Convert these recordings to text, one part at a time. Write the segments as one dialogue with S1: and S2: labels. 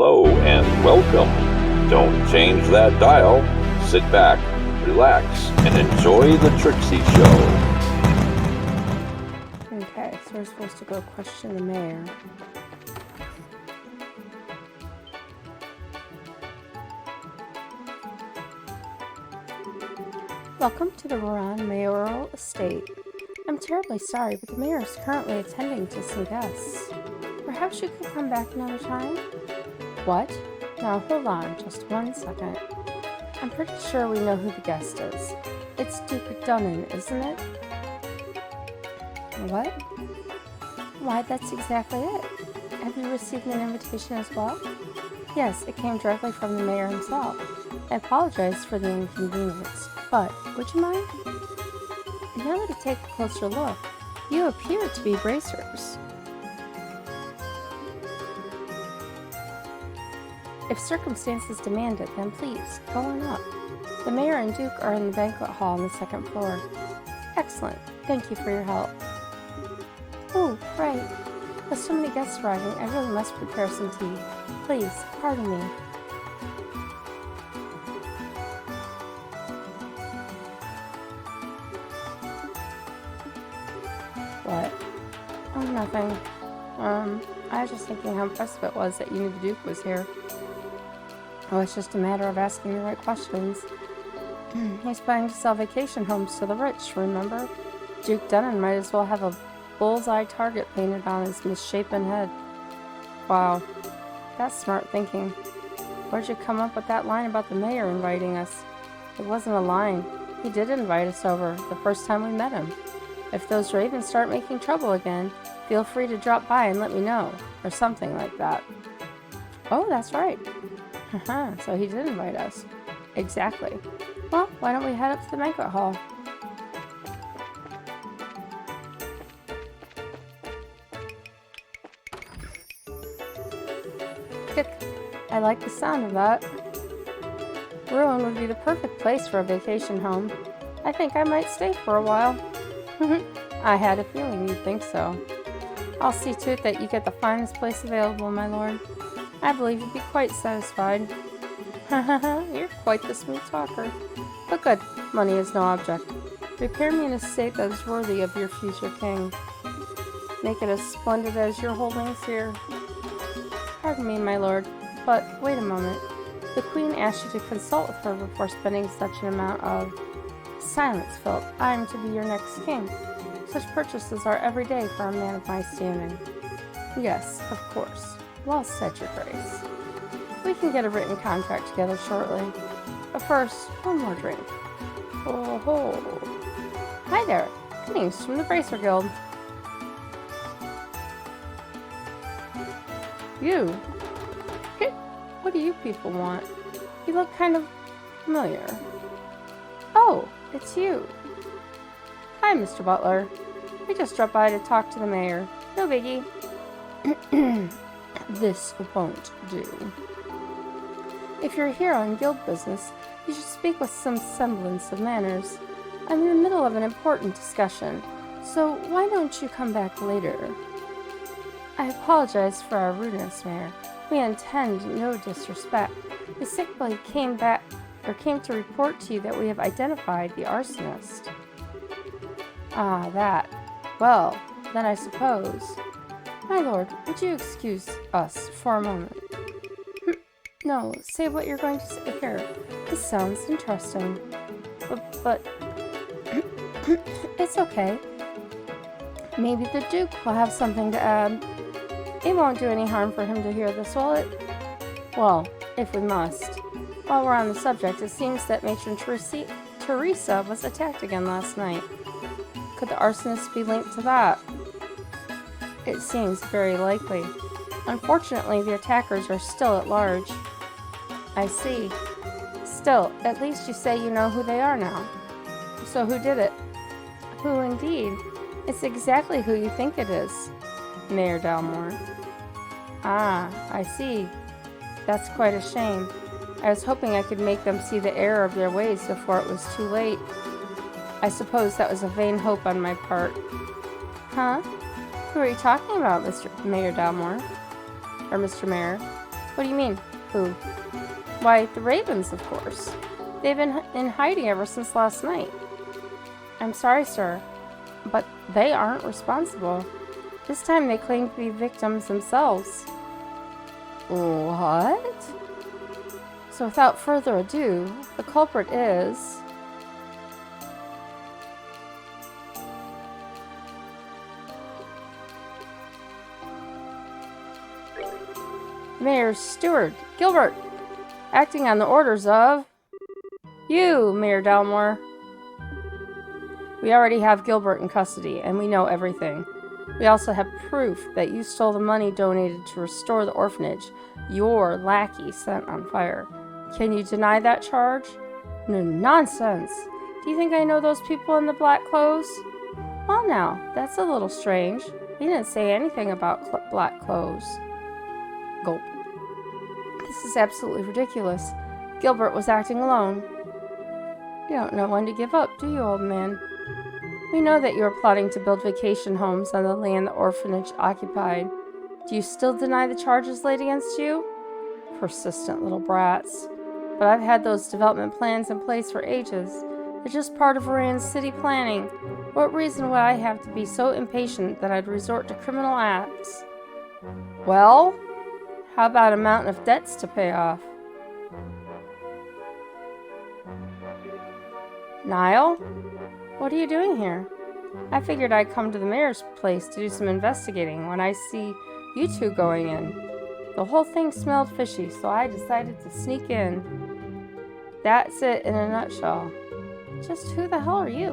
S1: Hello and welcome. Don't change that dial. Sit back, relax, and enjoy the Trixie Show.
S2: Okay, so we're supposed to go question the mayor. Welcome to the Roran Mayoral Estate. I'm terribly sorry, but the mayor is currently attending to some guests. Perhaps you could come back another time? What? Now hold on just 1 second. I'm pretty sure we know who the guest is. It's Duke Dunnan, isn't it? What? Why, that's exactly it. Have you received an invitation as well? Yes, it came directly from the mayor himself. I apologize for the inconvenience, but would you mind? Now that I take a closer look, you appear to be bracers. If circumstances demand it, then please, go on up. The mayor and Duke are in the banquet hall on the second floor. Excellent. Thank you for your help. Oh, right. With so many guests arriving, I really must prepare some tea. Please, pardon me. What? Oh, nothing. I was just thinking how impressive it was that you knew the Duke was here. Oh, it's just a matter of asking the right questions. He's planning to sell vacation homes to the rich, remember? Duke Dunnan might as well have a bullseye target painted on his misshapen head. Wow, that's smart thinking. Where'd you come up with that line about the mayor inviting us? It wasn't a line. He did invite us over the first time we met him. If those ravens start making trouble again, feel free to drop by and let me know, or something like that. Oh, that's right. So he did invite us. Exactly. Well, why don't we head up to the banquet hall? Kick. I like the sound of that. Ruin would be the perfect place for a vacation home. I think I might stay for a while. I had a feeling you'd think so. I'll see to it that you get the finest place available, my lord. I believe you'd be quite satisfied. You're quite the smooth talker. But good, money is no object. Prepare me an estate that is worthy of your future king. Make it as splendid as your holdings here. Pardon me, my lord, but wait a moment. The queen asked you to consult with her before spending such an amount of... Silence, Philip. I am to be your next king. Such purchases are every day for a man of my standing. Yes, of course. Well said, your grace. We can get a written contract together shortly. But first, one more drink. Oh ho! Hi there. Greetings from the Bracer Guild. You? What do you people want? You look kind of familiar. Oh, it's you. Hi, Mr. Butler. We just dropped by to talk to the mayor. No biggie. This won't do. If you're here on guild business, you should speak with some semblance of manners. I'm in the middle of an important discussion, so why don't you come back later? I apologize for our rudeness, Mayor. We intend no disrespect. The sick boy came to report to you that we have identified the arsonist. Ah, that. Well, then I suppose... My lord, would you excuse us for a moment? No, say what you're going to say here. This sounds interesting. But it's okay. Maybe the Duke will have something to add. It won't do any harm for him to hear this, will it? Well, if we must. While we're on the subject, it seems that Matron Teresa was attacked again last night. Could the arsonist be linked to that? It seems very likely. Unfortunately, the attackers are still at large. I see. Still, at least you say you know who they are now. So who did it? Who indeed? It's exactly who you think it is. Mayor Dalmore. Ah, I see. That's quite a shame. I was hoping I could make them see the error of their ways before it was too late. I suppose that was a vain hope on my part. Huh? Who are you talking about, Mr. Mayor Dalmore? Or Mr. Mayor? What do you mean, who? Why, the Ravens, of course. They've been in hiding ever since last night. I'm sorry, sir, but they aren't responsible. This time they claim to be victims themselves. What? So without further ado, the culprit is... Mayor's steward, Gilbert, acting on the orders of... you, Mayor Dalmore. We already have Gilbert in custody, and we know everything. We also have proof that you stole the money donated to restore the orphanage your lackey set on fire. Can you deny that charge? No nonsense. Do you think I know those people in the black clothes? Well now, that's a little strange. He didn't say anything about black clothes. Gulp. This is absolutely ridiculous. Gilbert was acting alone. You don't know when to give up, do you, old man? We know that you are plotting to build vacation homes on the land the orphanage occupied. Do you still deny the charges laid against you? Persistent little brats. But I've had those development plans in place for ages. They're just part of Iran's city planning. What reason would I have to be so impatient that I'd resort to criminal acts? Well, how about a mountain of debts to pay off? Niall? What are you doing here? I figured I'd come to the mayor's place to do some investigating when I see you two going in. The whole thing smelled fishy, so I decided to sneak in. That's it in a nutshell. Just who the hell are you?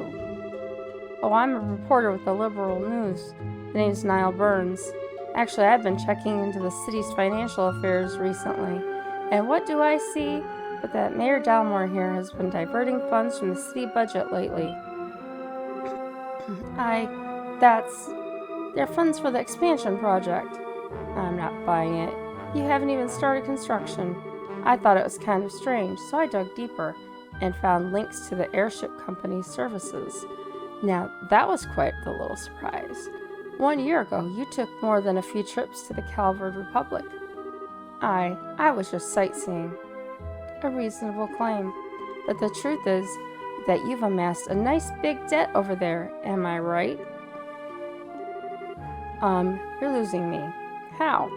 S2: Oh, I'm a reporter with the Liberal News. The name's Niall Burns. Actually, I've been checking into the city's financial affairs recently. And what do I see but that Mayor Dalmore here has been diverting funds from the city budget lately. They're funds for the expansion project. I'm not buying it. You haven't even started construction. I thought it was kind of strange, so I dug deeper and found links to the airship company's services. Now, that was quite the little surprise. 1 year ago, you took more than a few trips to the Calvard Republic. I was just sightseeing. A reasonable claim. But the truth is that you've amassed a nice big debt over there, am I right? You're losing me. How?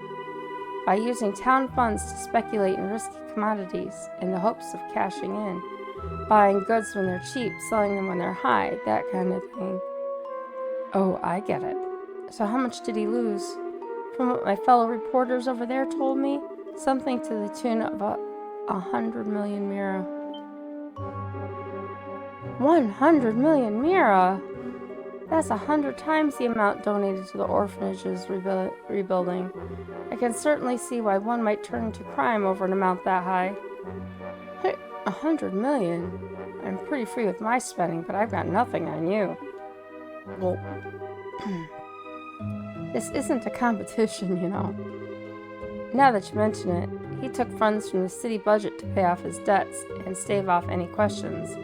S2: By using town funds to speculate in risky commodities in the hopes of cashing in. Buying goods when they're cheap, selling them when they're high, that kind of thing. Oh, I get it. So how much did he lose? From what my fellow reporters over there told me, something to the tune of 100 million mira. 100 million mira? That's 100 times the amount donated to the orphanage's rebuilding. I can certainly see why one might turn to crime over an amount that high. Hey, 100 million? I'm pretty free with my spending, but I've got nothing on you. Well, this isn't a competition, you know. Now that you mention it, he took funds from the city budget to pay off his debts and stave off any questions.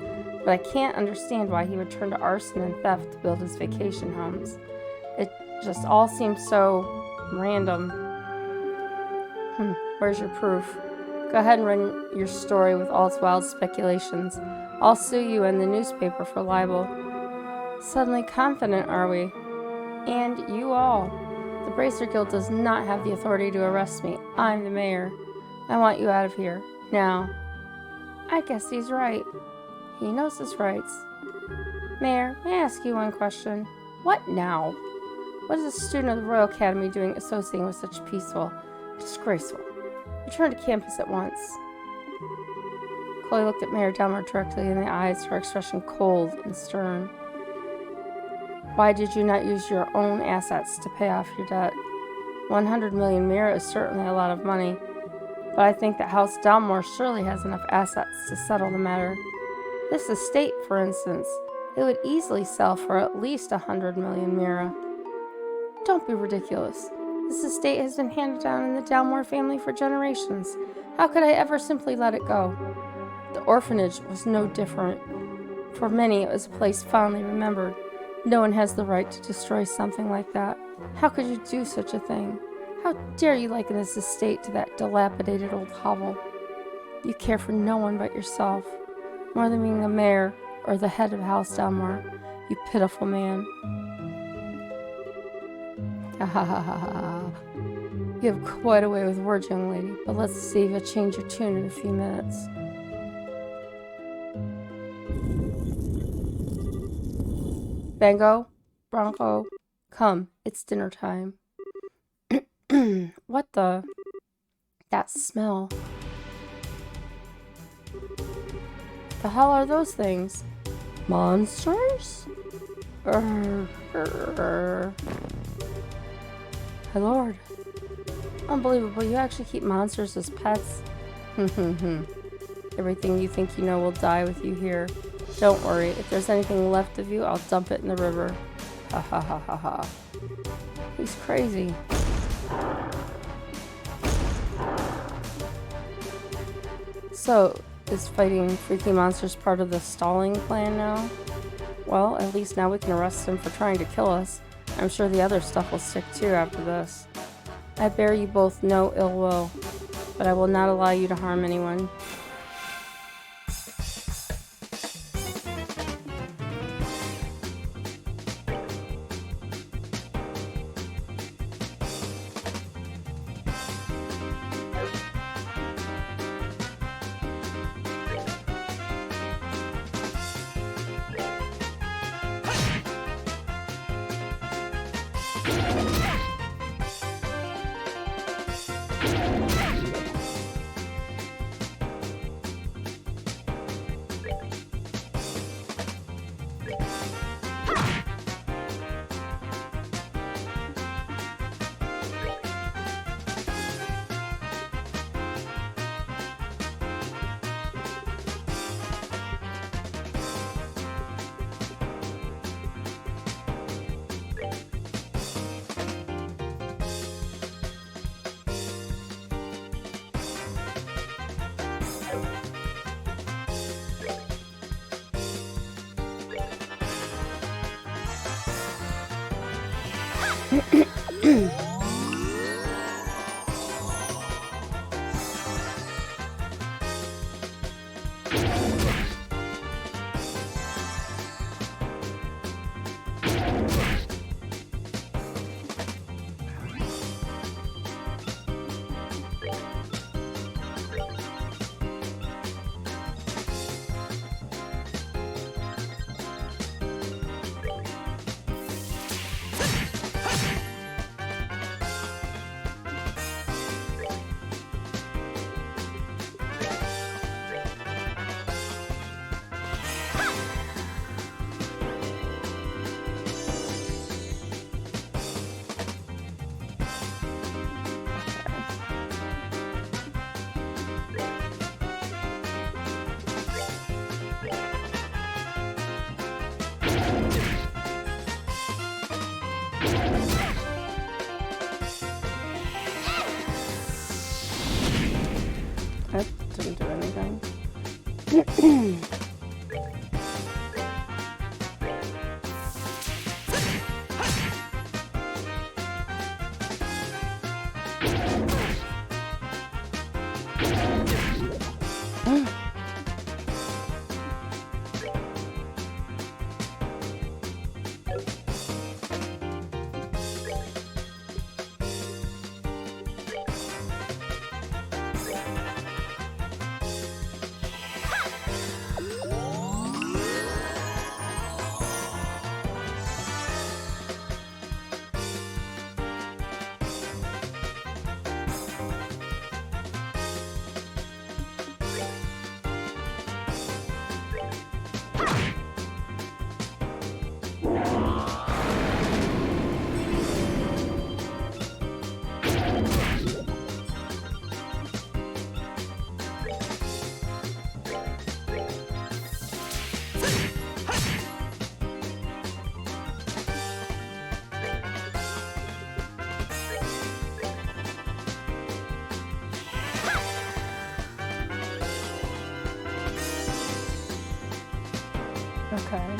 S2: But I can't understand why he would turn to arson and theft to build his vacation homes. It just all seems so random. Where's your proof? Go ahead and run your story with all its wild speculations. I'll sue you and the newspaper for libel. Suddenly confident, are we? And you all. The Bracer Guild does not have the authority to arrest me. I'm the mayor. I want you out of here. Now. I guess he's right. He knows his rights. Mayor, may I ask you one question? What now? What is a student of the Royal Academy doing associating with such peaceful, disgraceful? Return to campus at once. Chloe looked at Mayor Delmer directly in the eyes, her expression cold and stern. Why did you not use your own assets to pay off your debt? 100 million mira is certainly a lot of money, but I think that House Dalmore surely has enough assets to settle the matter. This estate, for instance, it would easily sell for at least 100 million mira. Don't be ridiculous. This estate has been handed down in the Dalmore family for generations. How could I ever simply let it go? The orphanage was no different. For many, it was a place fondly remembered. No one has the right to destroy something like that. How could you do such a thing? How dare you liken this estate to that dilapidated old hovel? You care for no one but yourself, more than being the mayor or the head of House Delmore, you pitiful man. Ha ha ha ha ha. You have quite a way with words, young lady, but let's see if you'll change your tune in a few minutes. Bango, Bronco, come, it's dinner time. What the? That smell. The hell are those things? Monsters? My lord. Unbelievable, you actually keep monsters as pets? Everything you think you know will die with you here. Don't worry, if there's anything left of you, I'll dump it in the river. Ha ha ha ha ha. He's crazy. So, is fighting freaky monsters part of the stalling plan now? Well, at least now we can arrest him for trying to kill us. I'm sure the other stuff will stick too after this. I bear you both no ill will, but I will not allow you to harm anyone. That didn't do anything. Okay.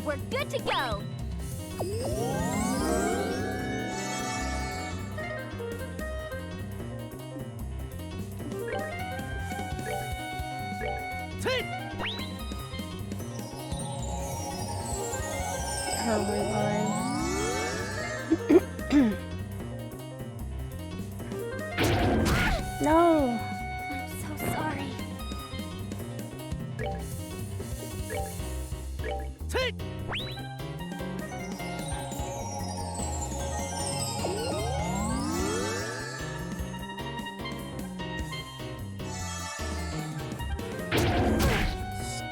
S3: We're good to go!
S2: Her No!
S3: I'm so sorry.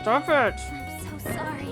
S2: Stop it!
S3: I'm so sorry.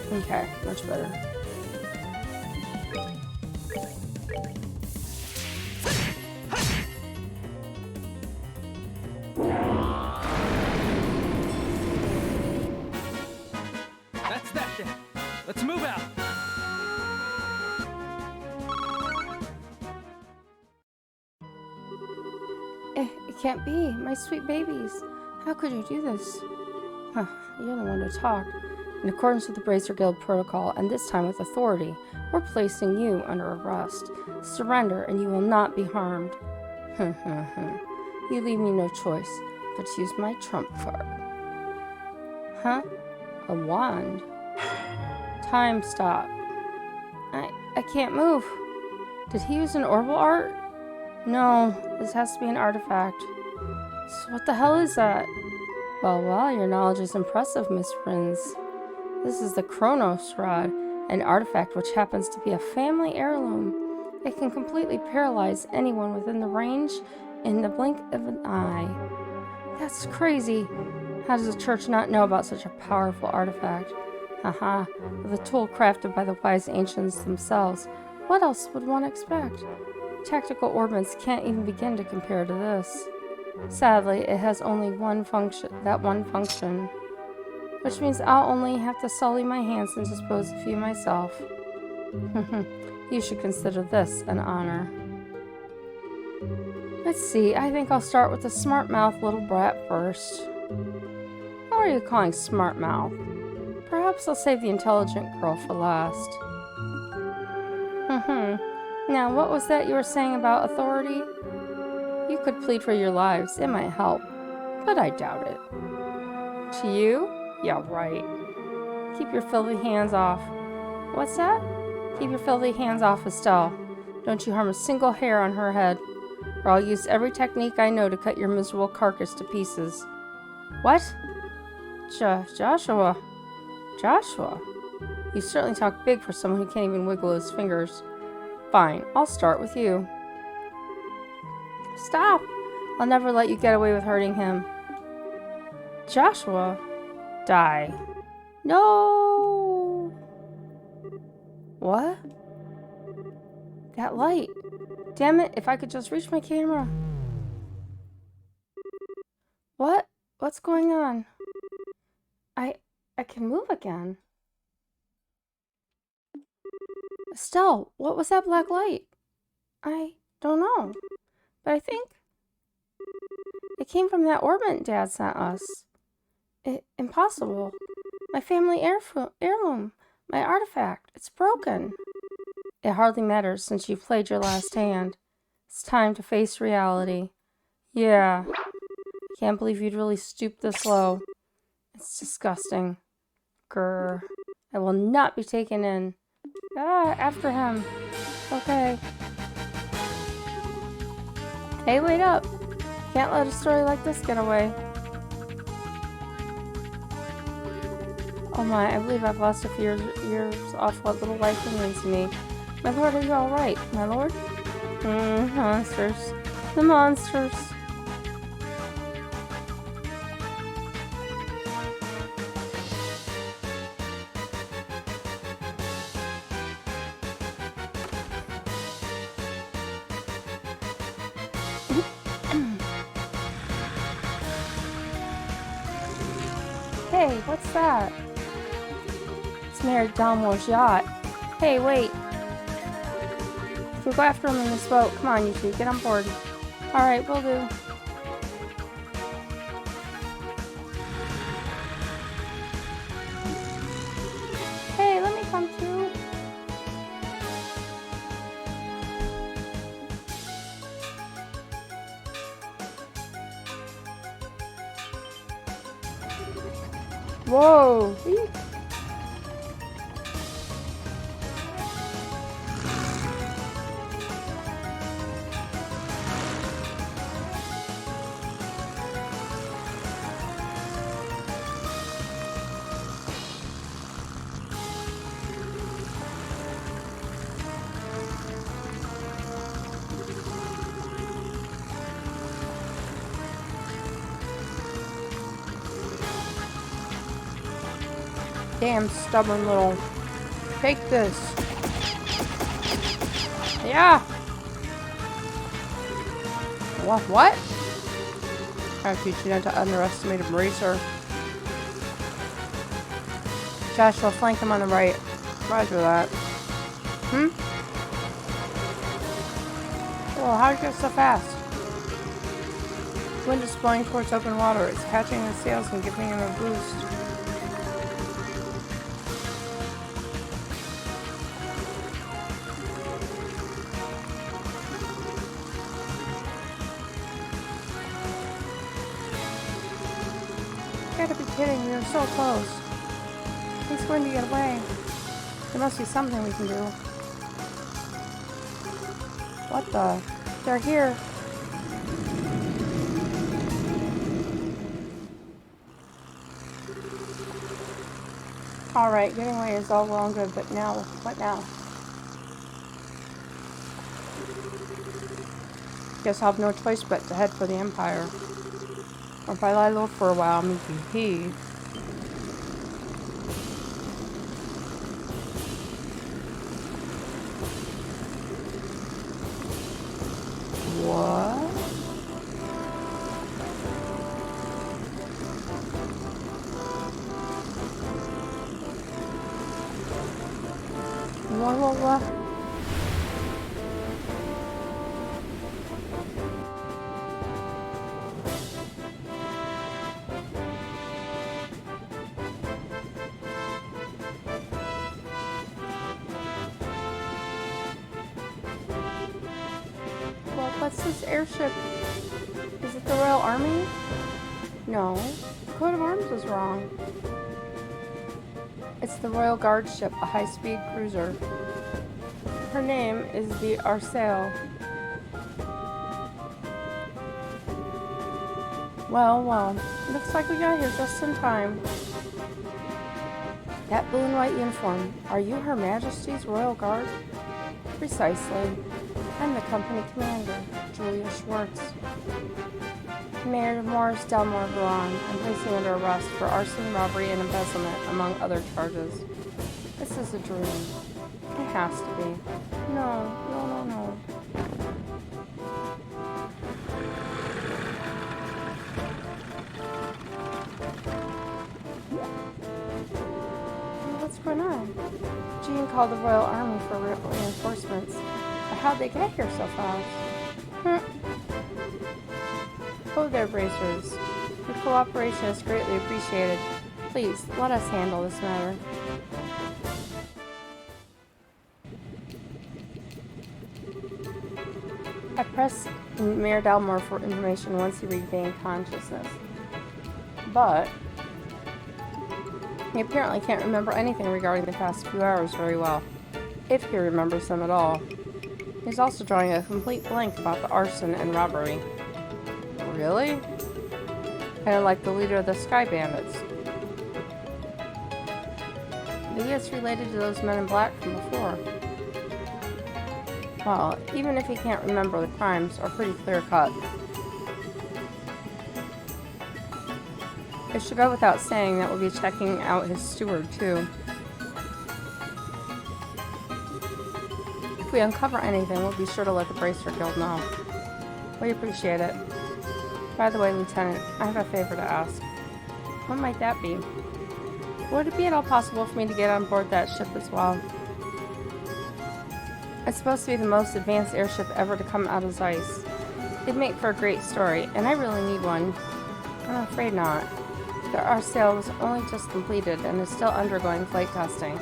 S2: Okay, much better.
S4: That's that then. Let's move out.
S2: It can't be. My sweet babies. How could you do this? Huh, you're the one to talk. In accordance with the Bracer Guild protocol, and this time with authority, we're placing you under arrest. Surrender, and you will not be harmed. You leave me no choice but to use my trump card. Huh? A wand? Time stop. I can't move. Did he use an orbital art? No, this has to be an artifact. So what the hell is that? Well, your knowledge is impressive, Miss Prinz. This is the Chronos Rod, an artifact which happens to be a family heirloom. It can completely paralyze anyone within the range in the blink of an eye. That's crazy. How does the church not know about such a powerful artifact? Haha, the tool crafted by the wise ancients themselves. What else would one expect? Tactical ordnance can't even begin to compare to this. Sadly, it has only one function, which means I'll only have to sully my hands and dispose of you myself. You should consider this an honor. Let's see, I think I'll start with the smart-mouthed little brat first. What are you calling smart-mouth? Perhaps I'll save the intelligent girl for last. Now, what was that you were saying about authority? You could plead for your lives. It might help. But I doubt it. To you? Yeah, right. Keep your filthy hands off. What's that? Keep your filthy hands off Estelle. Don't you harm a single hair on her head, or I'll use every technique I know to cut your miserable carcass to pieces. What? Joshua. Joshua? You certainly talk big for someone who can't even wiggle his fingers. Fine, I'll start with you. Stop! I'll never let you get away with hurting him. Joshua? Die. No! What? That light. Damn it, if I could just reach my camera. What? What's going on? I can move again. Estelle, what was that black light? I don't know. But I think it came from that orbit Dad sent us. Impossible. My family heirloom. My artifact. It's broken. It hardly matters since you've played your last hand. It's time to face reality. Yeah. Can't believe you'd really stoop this low. It's disgusting. Grr. I will not be taken in. Ah, after him. Okay. Hey, wait up. Can't let a story like this get away. Oh my, I believe I've lost a few years off what little life remains to me. My lord, are you alright? My lord? Monsters. The monsters. Hey, what's that? It's Mary Dalmore's yacht. Hey, wait. We'll go after him in this boat. Come on, you two. Get on board. Alright, will do. Hey, let me come too. Whoa. Eek. Damn stubborn little. Take this. Yeah. What? I'll teach you not to underestimate a bracer. Joshua, flank him on the right. Roger that. Well, how'd you get so fast? Wind is blowing towards open water. It's catching the sails and giving him a boost. You gotta be kidding, we were so close. He's going to get away. There must be something we can do. What the? They're here. Alright, getting away is all well and good, but now, what now? Guess I'll have no choice but to head for the Empire. Or if I lie low for a while, maybe he. What? What? What's this airship? Is it the Royal Army? No. The coat of arms is wrong. It's the Royal Guard ship, a high-speed cruiser. Her name is the Arcel. Well, looks like we got here just in time. That blue and white uniform, are you Her Majesty's Royal Guard? Precisely. I'm the company commander, Julia Schwartz. Mayor Morris Delmore Varon, I'm placing under arrest for arson, robbery, and embezzlement, among other charges. This is a dream. It has to be. No. What's going on? Jean called the Royal Army for reinforcements. But how'd they get here so fast? Oh there, Bracers. Your cooperation is greatly appreciated. Please, let us handle this matter. I pressed Mayor Dalmore for information once he regained consciousness. But he apparently can't remember anything regarding the past few hours very well, if he remembers them at all. He's also drawing a complete blank about the arson and robbery. Really? Kind of like the leader of the Sky Bandits. Maybe it's related to those men in black from before. Well, even if he can't remember, the crimes are pretty clear-cut. It should go without saying that we'll be checking out his steward, too. If we uncover anything, we'll be sure to let the Bracer Guild know. We appreciate it. By the way, Lieutenant, I have a favor to ask. What might that be? Would it be at all possible for me to get on board that ship as well? It's supposed to be the most advanced airship ever to come out of Zeiss. It'd make for a great story, and I really need one. I'm afraid not. The Arcel was only just completed and is still undergoing flight testing.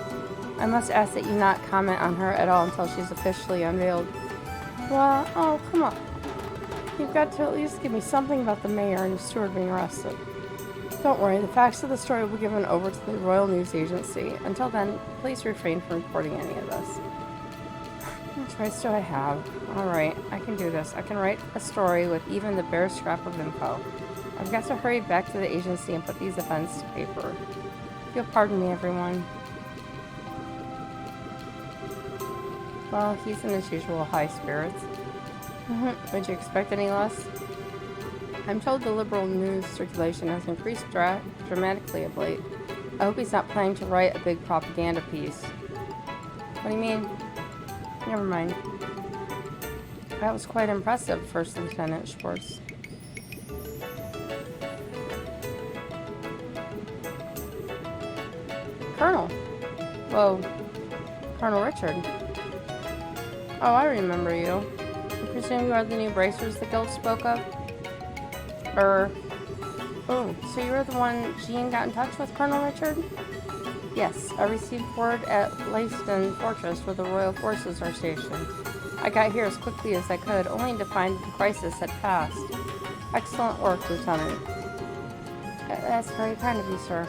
S2: I must ask that you not comment on her at all until she's officially unveiled. Well, oh, come on. You've got to at least give me something about the mayor and the steward being arrested. Don't worry, the facts of the story will be given over to the Royal News Agency. Until then, please refrain from reporting any of this. What choice do I have? Alright, I can do this. I can write a story with even the bare scrap of info. I've got to hurry back to the agency and put these events to paper. If you'll pardon me, everyone. Well, he's in his usual high spirits. Would you expect any less? I'm told the liberal news circulation has increased dramatically of late. I hope he's not planning to write a big propaganda piece. What do you mean? Never mind. That was quite impressive, First Lieutenant Schwartz. Colonel. Whoa. Colonel Richard. Oh, I remember you. I presume you are the new bracers the guild spoke of? Oh, so you were the one Jean got in touch with, Colonel Richard? Yes, I received word at Leyston Fortress where the Royal Forces are stationed. I got here as quickly as I could, only to find the crisis had passed. Excellent work, Lieutenant. That's very kind of you, sir.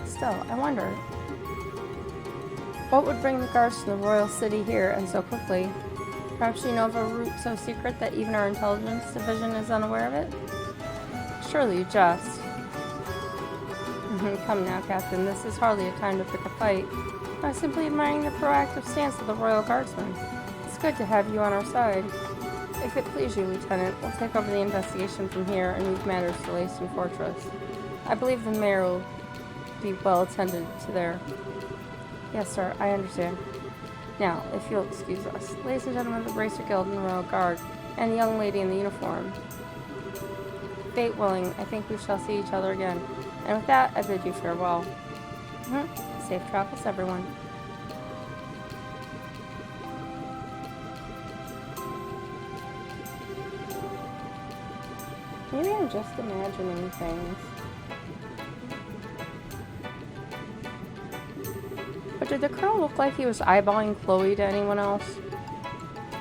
S2: Still, I wonder, what would bring the guards to the royal city here and so quickly? Perhaps you know of a route so secret that even our intelligence division is unaware of it? Surely you jest. Come now, Captain, this is hardly a time to pick a fight. I'm simply admiring the proactive stance of the Royal Guardsmen. It's good to have you on our side. If it please you, Lieutenant, we'll take over the investigation from here and move matters to Leyston Fortress. I believe the mayor will be well attended to there. Yes, sir, I understand. Now, if you'll excuse us, ladies and gentlemen of the Bracer Guild and the Royal Guard, and the young lady in the uniform. Fate willing, I think we shall see each other again. And with that, I bid you farewell. Safe travels, everyone. Maybe I'm just imagining things. But did the colonel look like he was eyeballing Chloe to anyone else?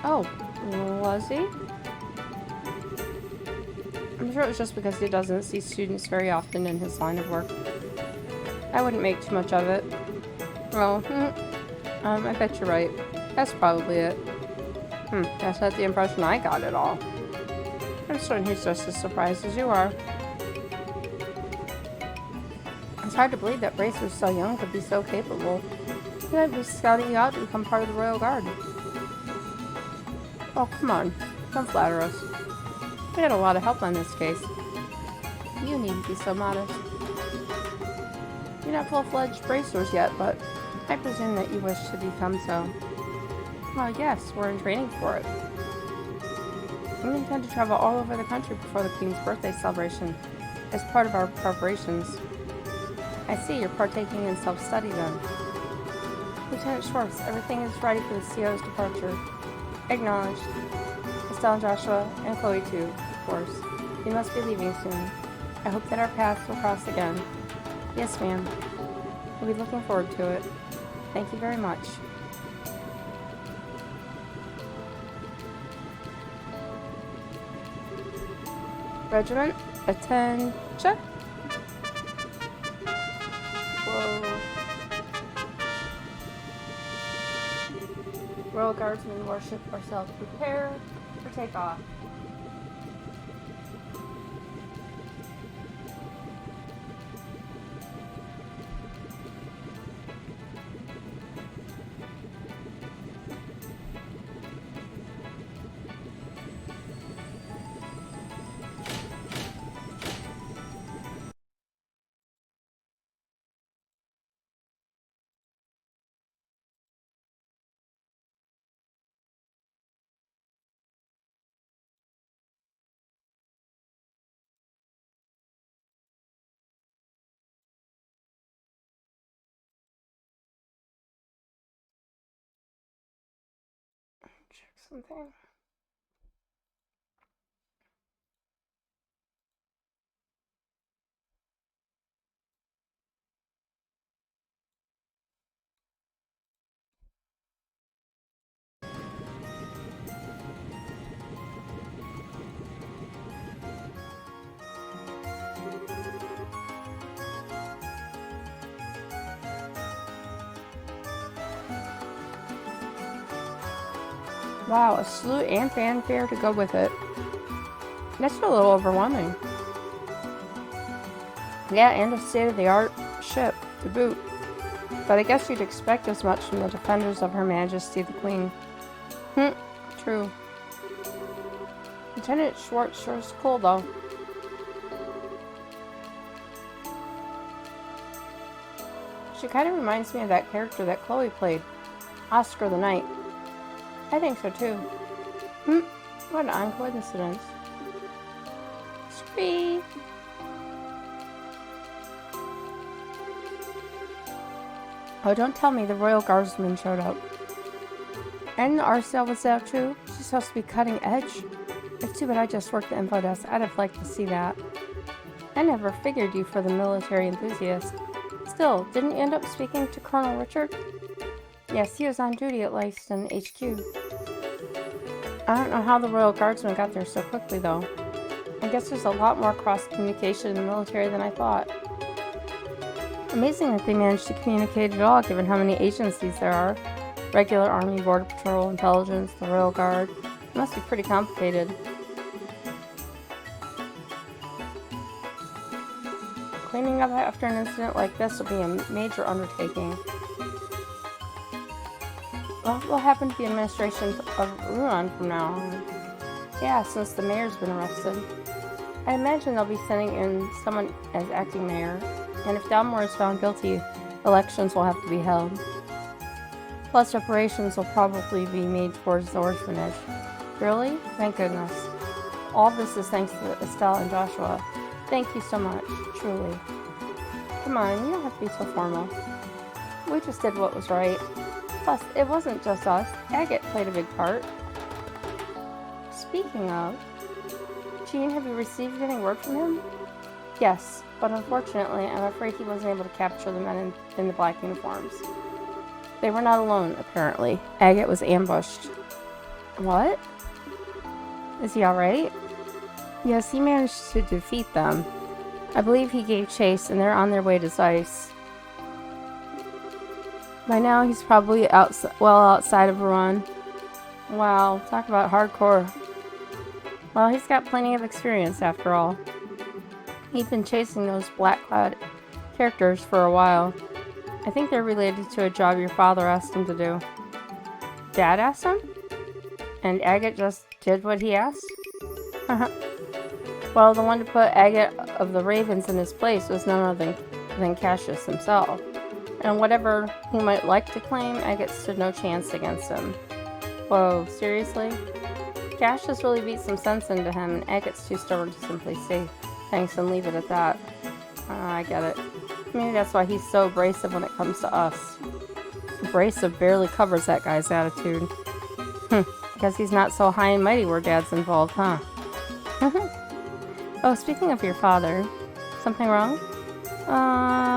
S2: Oh, was he? I'm sure it was just because he doesn't see students very often in his line of work. I wouldn't make too much of it. Well, I bet you're right. That's probably it. That's not the impression I got at all. I'm certain he's just as surprised as you are. It's hard to believe that Bracer, so young, could be so capable. He might be scouting you out to become part of the Royal Guard. Oh, come on. Don't flatter us. We had a lot of help on this case. You needn't be so modest. You're not full-fledged Bracers yet, but I presume that you wish to become so. Well, yes, we're in training for it. We intend to travel all over the country before the Queen's birthday celebration as part of our preparations. I see you're partaking in self-study then. Lieutenant Schwartz, everything is ready for the CO's departure. Acknowledged. Estelle and Joshua, and Chloe too, of course. We must be leaving soon. I hope that our paths will cross again. Yes, ma'am. We'll be looking forward to it. Thank you very much. Regiment, attention. Whoa. Royal Guardsmen worship ourselves. Prepare for takeoff. Check something. Wow, a salute and fanfare to go with it. That's a little overwhelming. Yeah, and a state-of-the-art ship to boot. But I guess you'd expect as much from the defenders of Her Majesty the Queen. True. Lieutenant Schwartz sure is cool, though. She kind of reminds me of that character that Chloe played, Oscar the Knight. I think so too. What an odd coincidence. Scree! Oh, don't tell me the Royal Guardsman showed up. And the Arcel was there too? She's supposed to be cutting edge. It's too bad I just worked the info desk. I'd have liked to see that. I never figured you for the military enthusiast. Still, didn't you end up speaking to Colonel Richard? Yes, he was on duty at Lyston HQ. I don't know how the Royal Guardsmen got there so quickly, though. I guess there's a lot more cross-communication in the military than I thought. Amazing that they managed to communicate at all, given how many agencies there are. Regular Army, Border Patrol, Intelligence, the Royal Guard. It must be pretty complicated. Cleaning up after an incident like this will be a major undertaking. Well, what will happen to the administration of Ruan from now on? Yeah, since the mayor's been arrested. I imagine they'll be sending in someone as acting mayor, and if Dalmore is found guilty, elections will have to be held. Plus, reparations will probably be made towards the orphanage. Really? Thank goodness. All this is thanks to Estelle and Joshua. Thank you so much, truly. Come on, you don't have to be so formal. We just did what was right. Plus, it wasn't just us. Agate played a big part. Speaking of, Jean, have you received any word from him? Yes, but unfortunately, I'm afraid he wasn't able to capture the men in the black uniforms. They were not alone, apparently. Agate was ambushed. What? Is he alright? Yes, he managed to defeat them. I believe he gave chase, and they're on their way to Zeiss. By now, he's probably outside of Iran. Wow, talk about hardcore. Well, he's got plenty of experience after all. He'd been chasing those black-clad characters for a while. I think they're related to a job your father asked him to do. Dad asked him? And Agate just did what he asked? Well, the one to put Agate of the Ravens in his place was none other than Cassius himself. And whatever he might like to claim, Agate stood no chance against him. Whoa, seriously? Cassius really beat some sense into him, and Agate's too stubborn to simply say thanks and leave it at that. I get it. Maybe that's why he's so abrasive when it comes to us. Abrasive barely covers that guy's attitude. Guess he's not so high and mighty where Dad's involved, huh? Oh, speaking of your father, something wrong?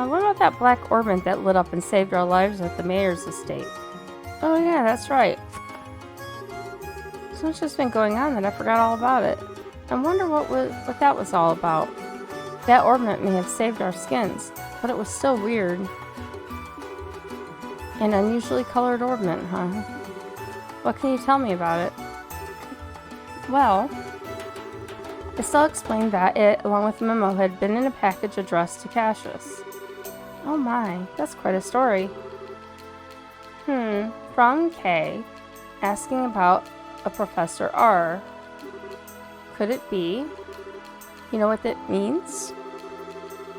S2: What about that black orbit that lit up and saved our lives at the mayor's estate? Oh yeah, that's right. So much has been going on that I forgot all about it. I wonder what that was all about. That orbit may have saved our skins, but it was still weird. An unusually colored orbit, huh? What can you tell me about it? Well, Estelle explained that it, along with the memo, had been in a package addressed to Cassius. Oh my, that's quite a story. From K, asking about a Professor R. Could it be? You know what that means?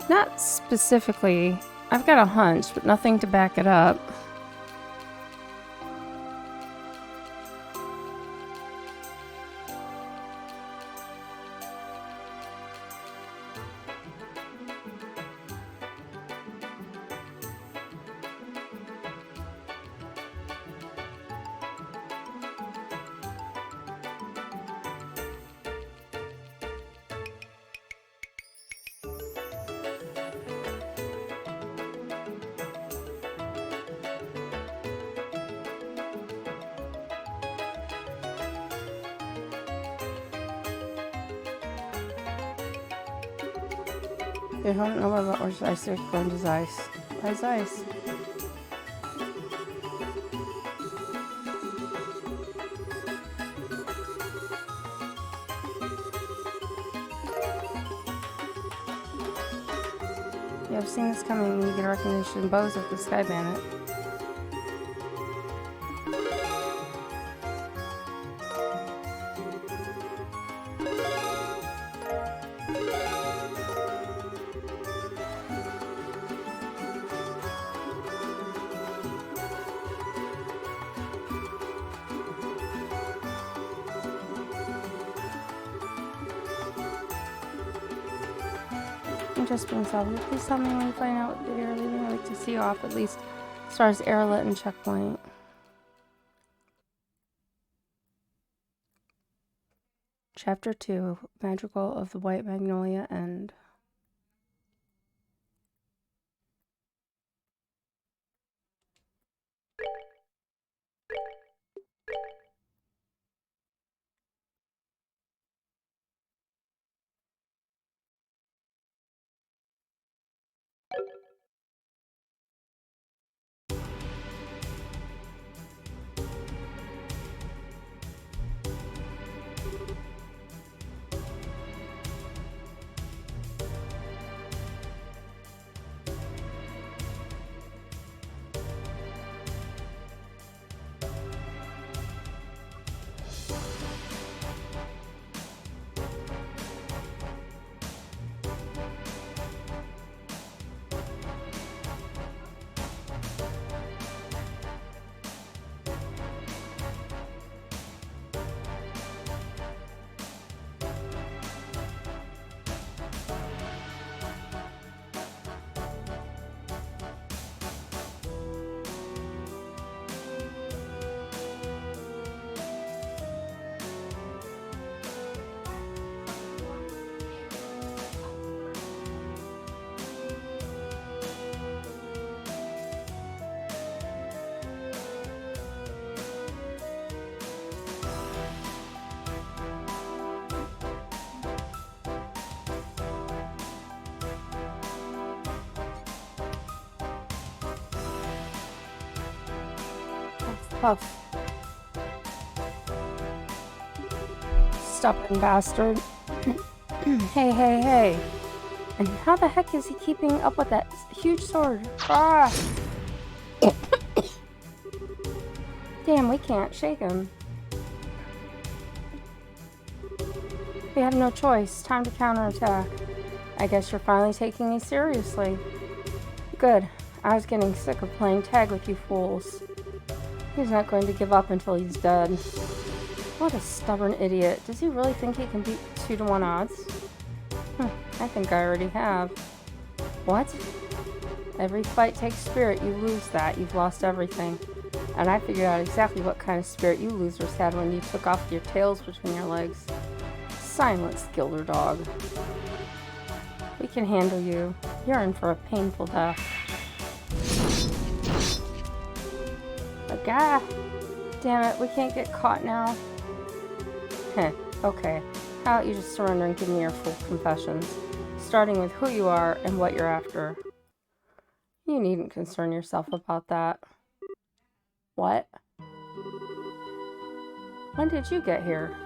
S2: Not specifically. I've got a hunch, but nothing to back it up. I don't know about where's ice going to ice. Where's ice? Yeah, I've seen this coming when you get a recognition bows of the Sky Bandit. I'm just being selfish. Please tell me when you find out that you're leaving. I'd like to see you off at least. Stars Airlet and Checkpoint. Chapter 2, Magical of the White Magnolia End. Huff. Stubborn bastard. Hey. And how the heck is he keeping up with that huge sword? Ah! Damn, we can't shake him. We have no choice. Time to counterattack. I guess you're finally taking me seriously. Good. I was getting sick of playing tag with you fools. He's not going to give up until he's dead. What a stubborn idiot. Does he really think he can beat 2-to-1 odds? I think I already have. What? Every fight takes spirit. You lose that. You've lost everything. And I figured out exactly what kind of spirit you losers had when you took off your tails between your legs. Silence, Gilder Dog. We can handle you. You're in for a painful death. Ah! Damn it, we can't get caught now. Heh, okay. How about you just surrender and give me your full confessions, starting with who you are and what you're after. You needn't concern yourself about that. What? When did you get here?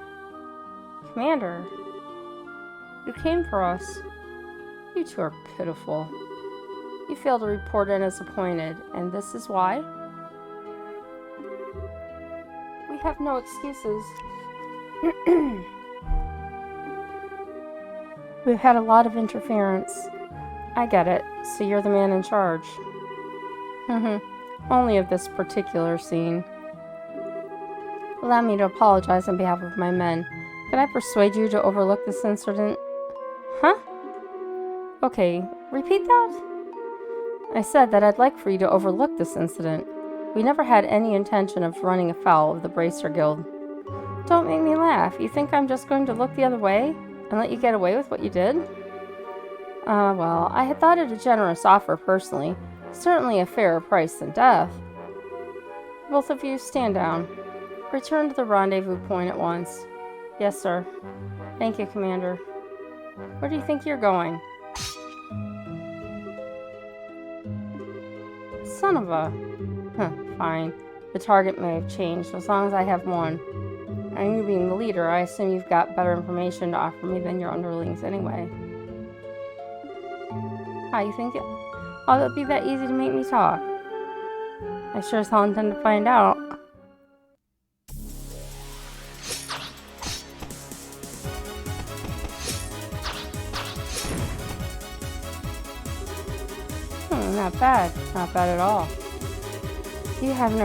S2: Commander, you came for us. You two are pitiful. You failed to report in as appointed, and this is why? We have no excuses. We've had a lot of interference. I get it, so you're the man in charge. Only of this particular scene. Allow me to apologize on behalf of my men. Could I persuade you to overlook this incident? Huh? Okay, repeat that? I said that I'd like for you to overlook this incident. We never had any intention of running afoul of the Bracer Guild. Don't make me laugh. You think I'm just going to look the other way and let you get away with what you did? Well, I had thought it a generous offer personally. Certainly a fairer price than death. Both of you, stand down. Return to the rendezvous point at once. Yes, sir. Thank you, Commander. Where do you think you're going? Son of a... Fine. The target may have changed, as long as I have one. And you being the leader, I assume you've got better information to offer me than your underlings anyway. How you think it'll be that easy to make me talk? I sure as hell intend to find out. Not bad. Not bad at all. You have an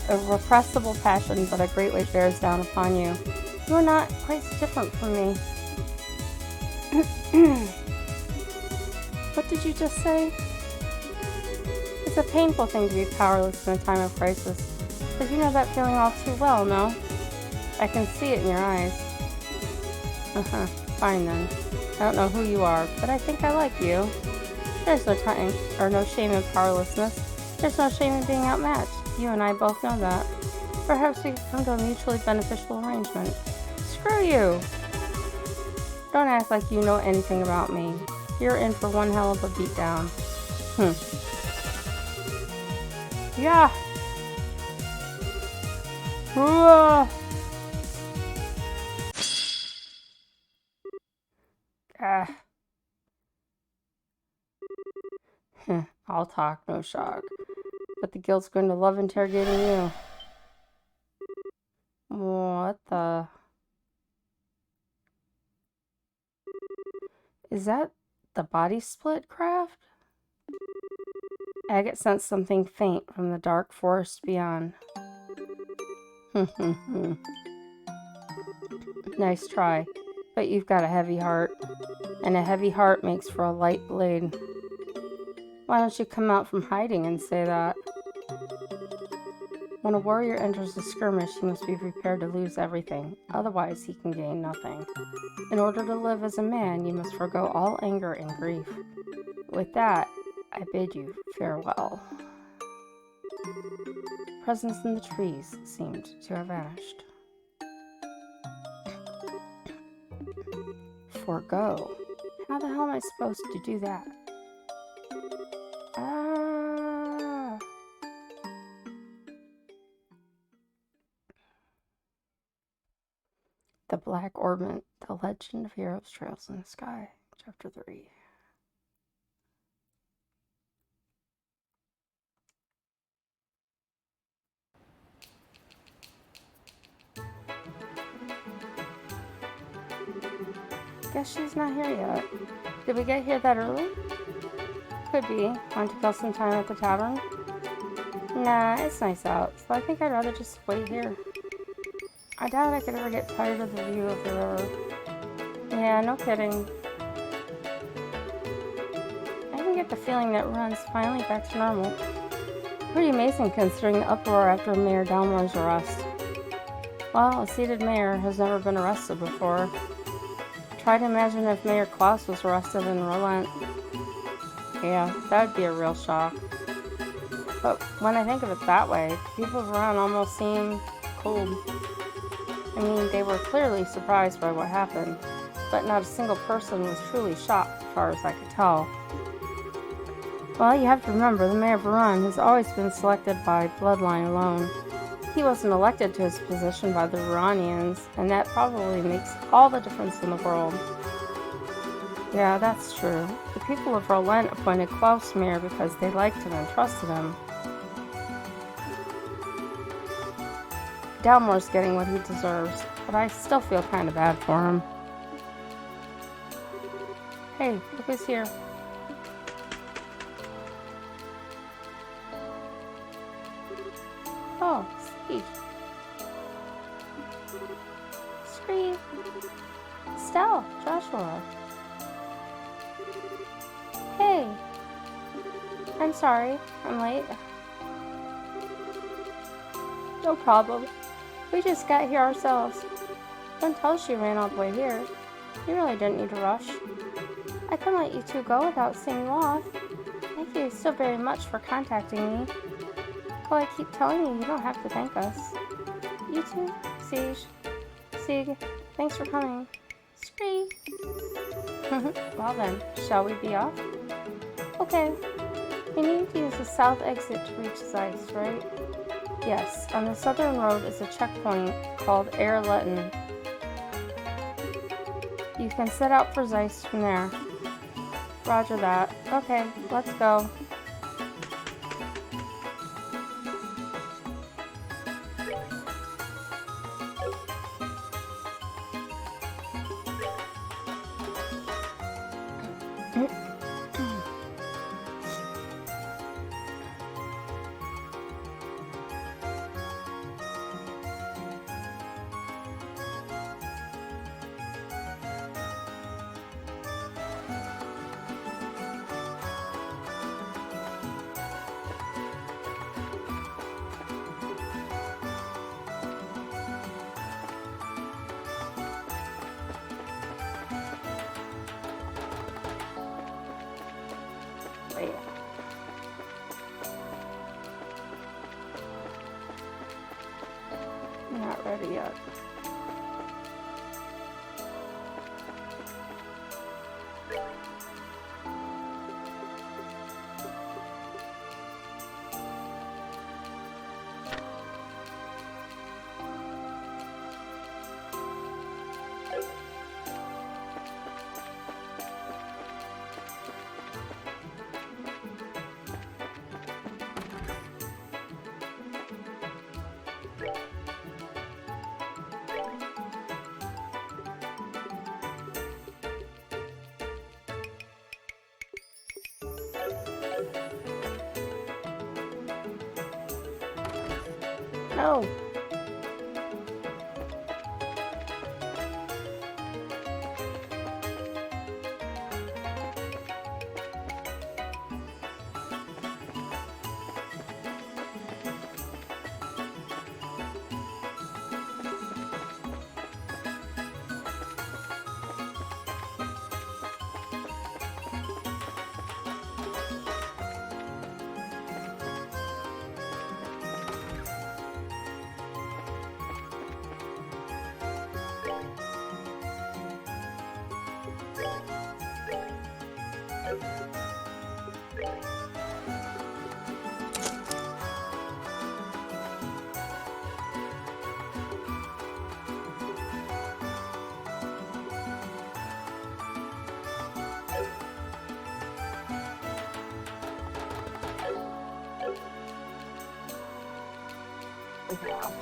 S2: irrepressible passion, but a great weight bears down upon you. You are not quite so different from me. What did you just say? It's a painful thing to be powerless in a time of crisis. But you know that feeling all too well, no? I can see it in your eyes. Fine then. I don't know who you are, but I think I like you. There's no time or no shame in powerlessness. There's no shame in being outmatched. You and I both know that. Perhaps we can come to a mutually beneficial arrangement. Screw you! Don't act like you know anything about me. You're in for one hell of a beatdown. Yeah! I'll talk, no shock. But the guild's going to love interrogating you. What the... Is that the body split craft? Agate sensed something faint from the dark forest beyond. Nice try, but you've got a heavy heart. And a heavy heart makes for a light blade. Why don't you come out from hiding and say that? When a warrior enters a skirmish, he must be prepared to lose everything. Otherwise, he can gain nothing. In order to live as a man, you must forgo all anger and grief. With that, I bid you farewell. Presence in the trees seemed to have vanished. Forgo? How the hell am I supposed to do that? Black Orbit, The Legend of Heroes Trails in the Sky, Chapter 3. Guess she's not here yet. Did we get here that early? Could be. Want to kill some time at the tavern? Nah, it's nice out, so I think I'd rather just wait here. I doubt I could ever get tired of the view of the river. Yeah, no kidding. I can get the feeling that Run's finally back to normal. Pretty amazing considering the uproar after Mayor Dalmore's arrest. Well, a seated mayor has never been arrested before. Try to imagine if Mayor Klaus was arrested in Relent. Yeah, that would be a real shock. But when I think of it that way, people around almost seem cold. I mean, they were clearly surprised by what happened, but not a single person was truly shocked, as far as I could tell. Well, you have to remember, the mayor of Verun has always been selected by bloodline alone. He wasn't elected to his position by the Veronians, and that probably makes all the difference in the world. Yeah, that's true. The people of Relent appointed Klaus mayor because they liked him and trusted him. Dalmore's getting what he deserves, but I still feel kind of bad for him. Hey, look who's here. Oh, Steve. Scream. Estelle, Joshua. Hey. I'm sorry, I'm late. No problem. We just got here ourselves. Don't tell us you ran all the way here. You really didn't need to rush. I couldn't let you two go without seeing you off. Thank you so very much for contacting me. Well, I keep telling you, you don't have to thank us. You too, Siege. Sig, thanks for coming. Scree. Well then, shall we be off? Okay. We need to use the south exit to reach Zeiss, right? Yes, on the southern road is a checkpoint called Air Letten. You can set out for Zeiss from there. Roger that. Okay, let's go. Not ready yet. No. we have.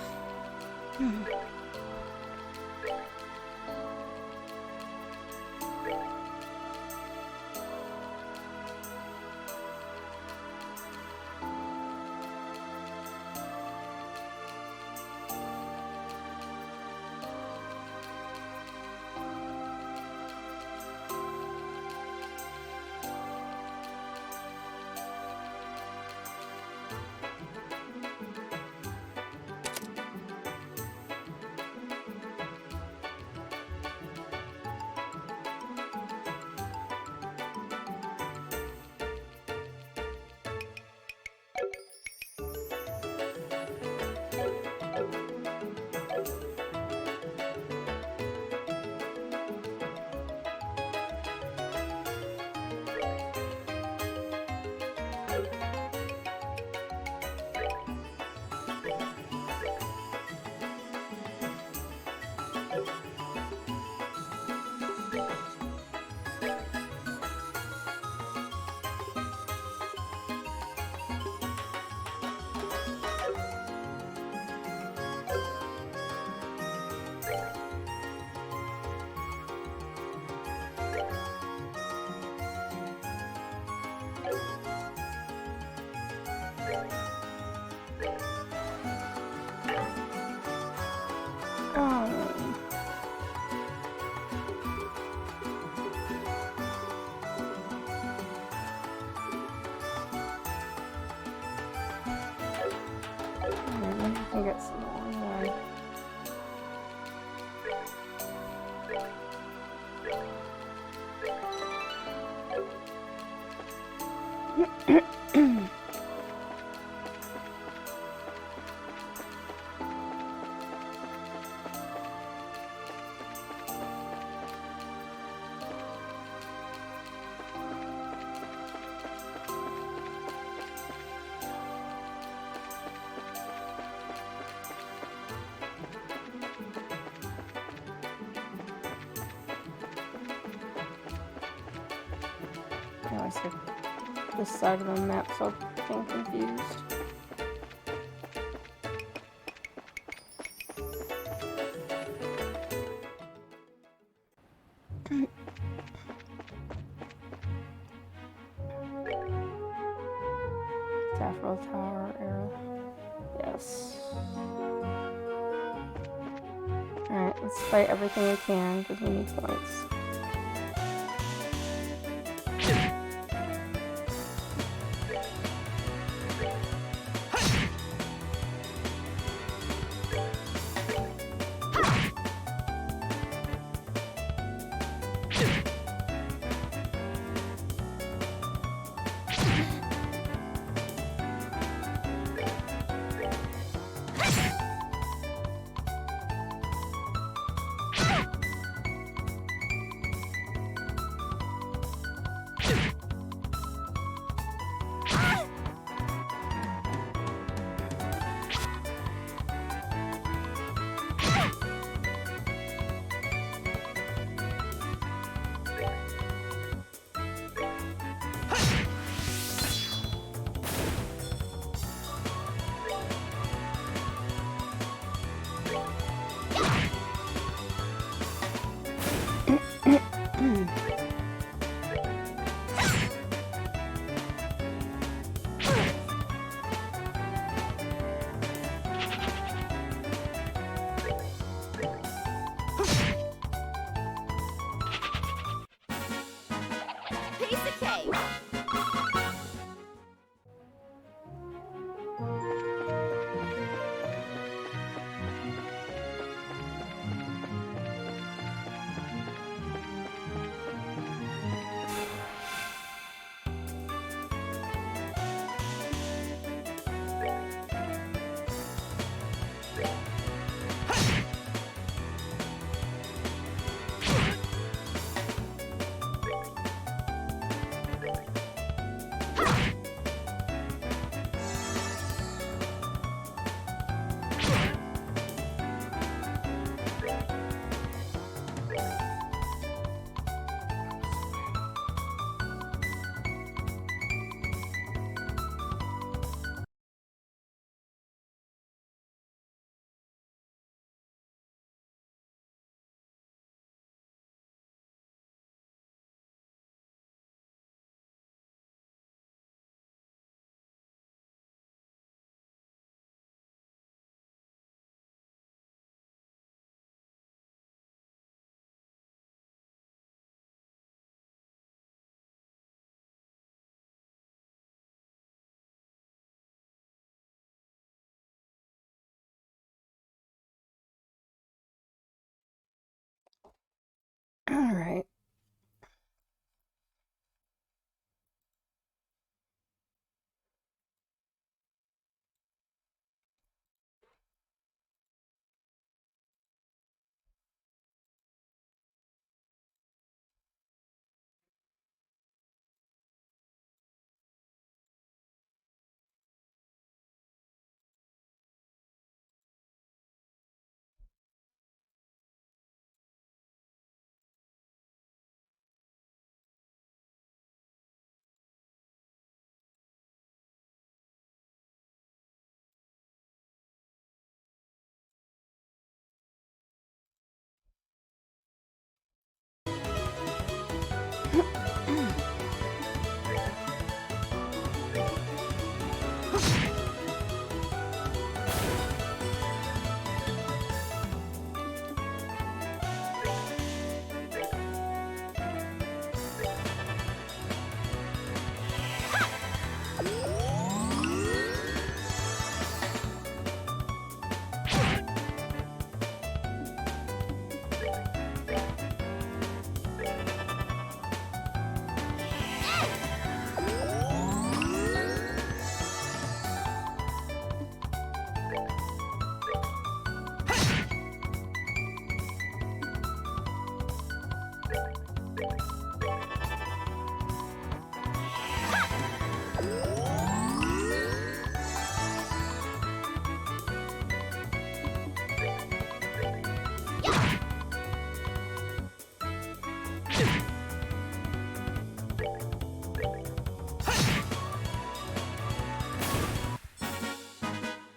S2: I get some more. Yeah. I always get this side of the map so I'm confused. Capital Tower arrow. Yes. Alright, let's fight everything we can because we need points.
S3: Piece of cake.
S2: All right.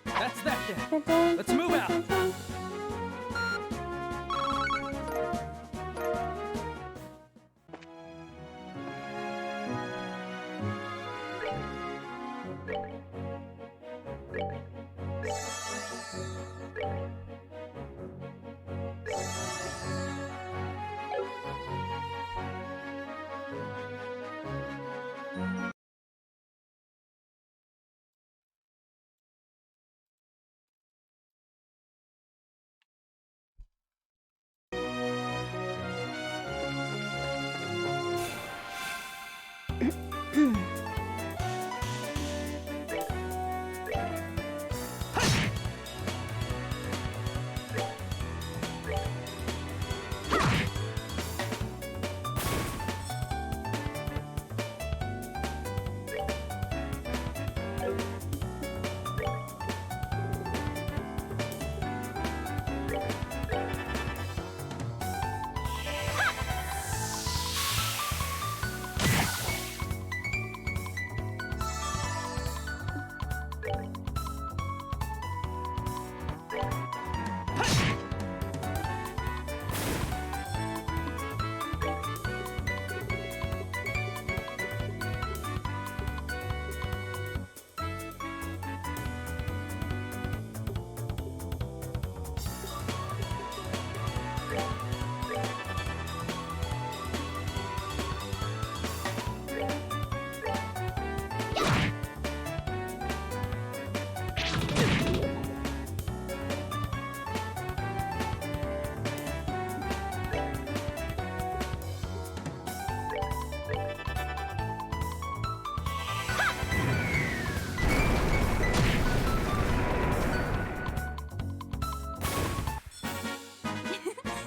S4: That's that then. Let's move out.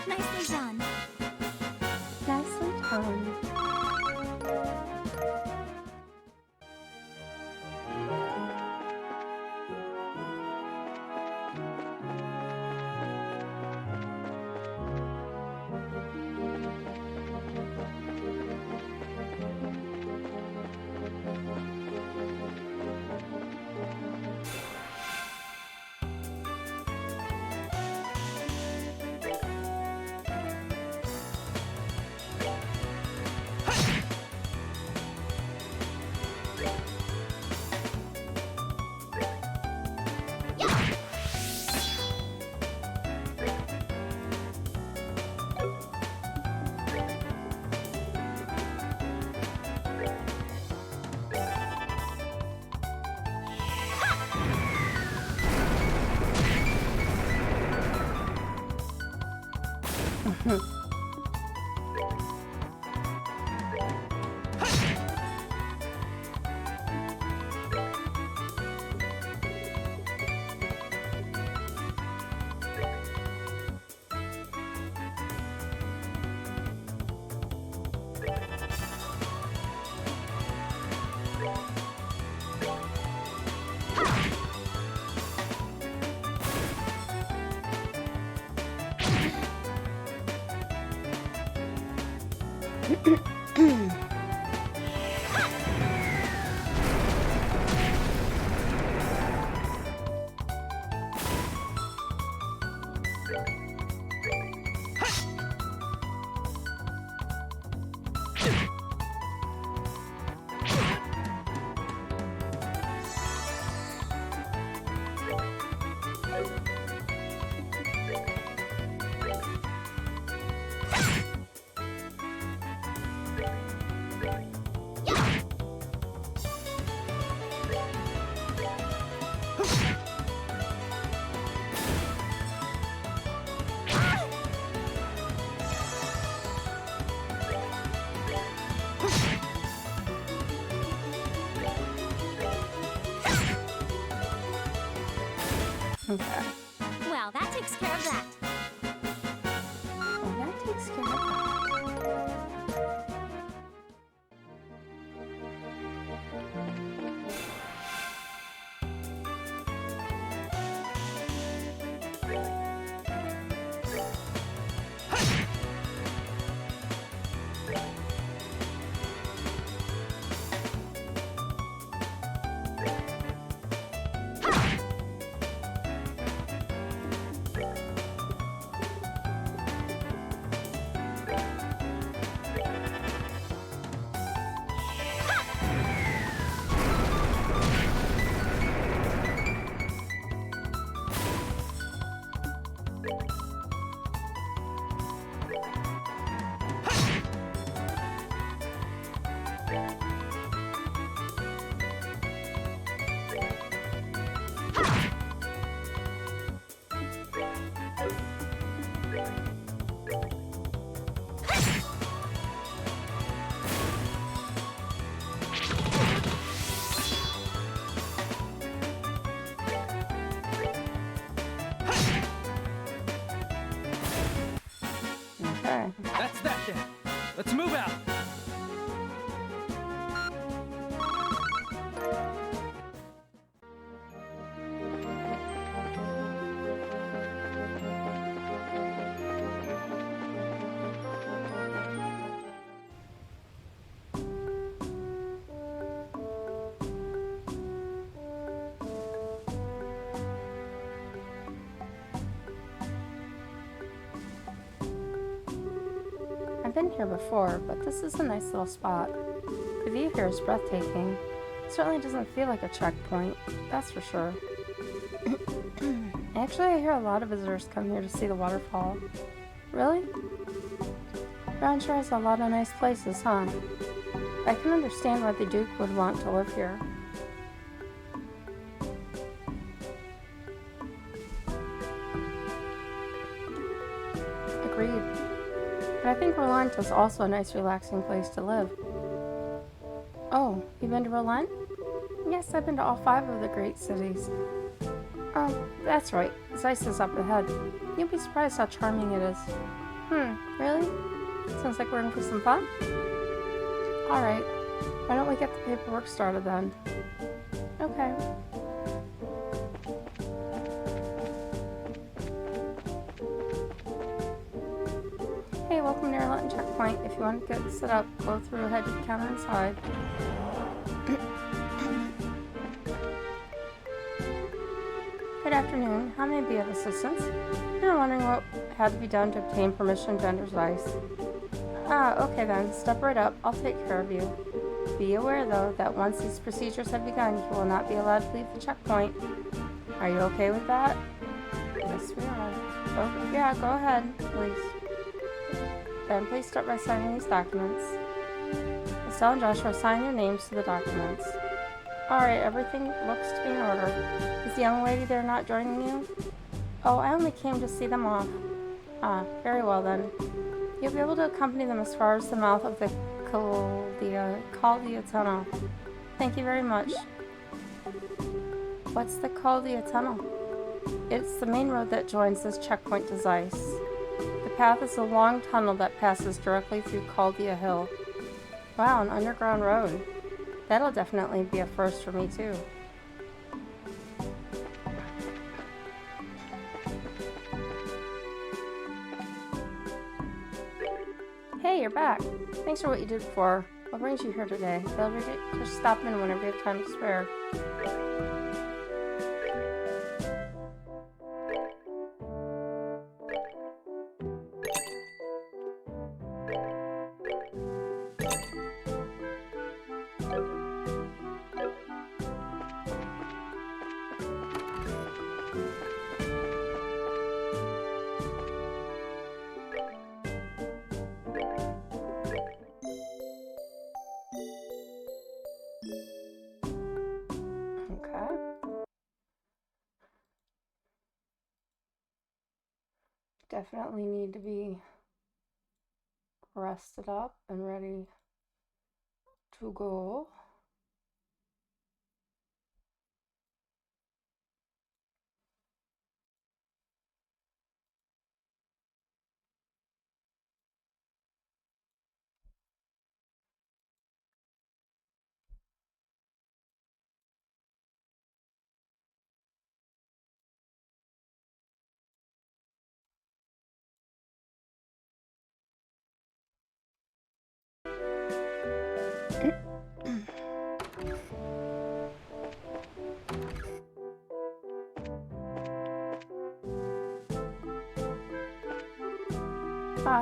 S3: Nicely done.
S2: Nicely done. Okay.
S3: Well, that takes care of that.
S2: Well, that takes care of that. Okay.
S4: That's that then. Let's move out.
S2: I've been here before, but this is a nice little spot. The view here is breathtaking. It certainly doesn't feel like a checkpoint, that's for sure. Actually, I hear a lot of visitors come here to see the waterfall. Really? Brown sure has a lot of nice places, huh? I can understand why the Duke would want to live here. Agreed. But I think Relent is also a nice relaxing place to live. Oh, you've been to Relent? Yes, I've been to all 5 of the great cities. Oh, that's right. Zeiss is up ahead. You'll be surprised how charming it is. Really? Sounds like we're in for some fun? Alright. Why don't we get the paperwork started then? Okay. Hey, welcome to Relent Checkpoint. If you want to get set up, go through, head to the counter inside. Good afternoon. How may I be of assistance? You're wondering what had to be done to obtain permission to enter Zeiss. Ah, okay then. Step right up. I'll take care of you. Be aware, though, that once these procedures have begun, you will not be allowed to leave the checkpoint. Are you okay with that? Yes, we are. Oh, yeah, go ahead, please. Then please start by signing these documents. Estelle and Joshua, sign your names to the documents. Alright, everything looks to be in order. Is the young lady there not joining you? Oh, I only came to see them off. Ah, very well then. You'll be able to accompany them as far as the mouth of the Caldia Tunnel. Thank you very much. What's the Caldia Tunnel? It's the main road that joins this checkpoint to Zeiss. The path is a long tunnel that passes directly through Caldia Hill. Wow, an underground road. That'll definitely be a first for me too. Hey, Hey, you're back. Thanks for what you did before. What brings you here today? Feel free to just stop in whenever you have time to spare. Okay. Definitely need to be rested up and ready to go.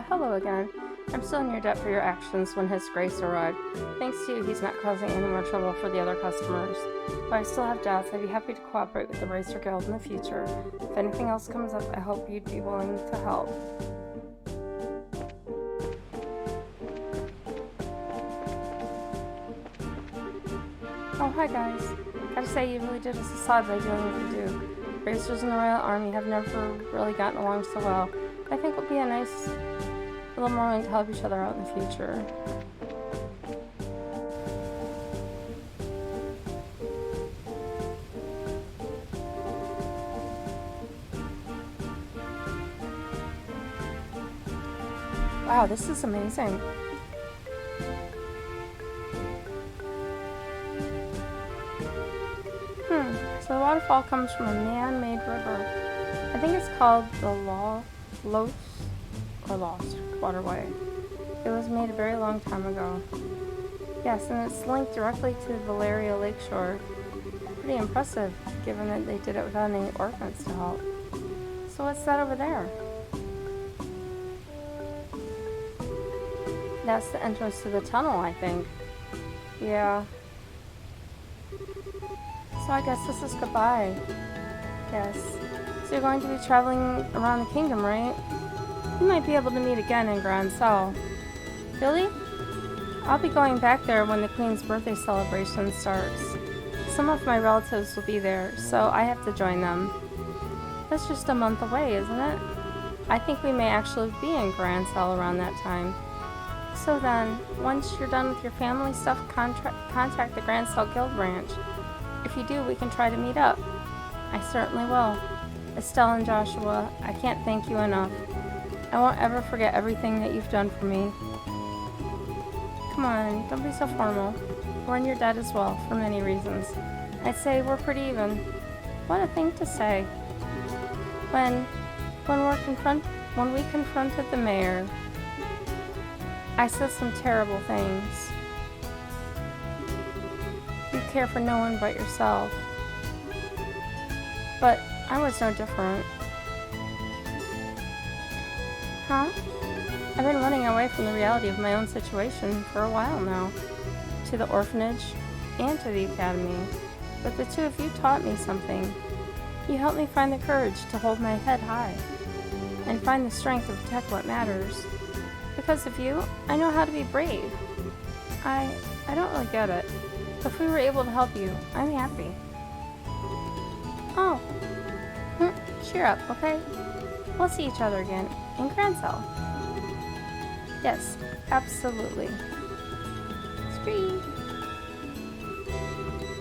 S2: Hello again. I'm still in your debt for your actions when his grace arrived. Thanks to you, he's not causing any more trouble for the other customers. But I still have doubts. I'd be happy to cooperate with the Racer Guild in the future. If anything else comes up, I hope you'd be willing to help. Oh, hi guys. Gotta say, you really did us a solid by dealing with the Duke. Racers in the Royal Army have never really gotten along so well. I think we'll be a nice little moment to help each other out in the future. Wow, this is amazing. So the waterfall comes from a man-made river. I think it's called the Lost Waterway. It was made a very long time ago. Yes, and it's linked directly to Valeria Lakeshore. Pretty impressive, given that they did it without any orphans to help. So what's that over there? That's the entrance to the tunnel, I think. Yeah. So I guess this is goodbye. Yes. So you're going to be traveling around the kingdom, right? You might be able to meet again in Grand Cell. Really? I'll be going back there when the Queen's birthday celebration starts. Some of my relatives will be there, so I have to join them. That's just a month away, isn't it? I think we may actually be in Grand Cell around that time. So then, once you're done with your family stuff, contact the Grand Cell Guild branch. If you do, we can try to meet up. I certainly will. Estelle and Joshua, I can't thank you enough. I won't ever forget everything that you've done for me. Come on, don't be so formal. We're in your debt as well, for many reasons. I'd say we're pretty even. What a thing to say. When we confronted the mayor, I said some terrible things. You care for no one but yourself. But I was no different. Huh? I've been running away from the reality of my own situation for a while now. To the orphanage and to the academy. But the two of you taught me something. You helped me find the courage to hold my head high. And find the strength to protect what matters. Because of you, I know how to be brave. I don't really get it. If we were able to help you, I'm happy. Oh. Cheer up, okay? We'll see each other again in Grand Cell. Yes, absolutely. Scree.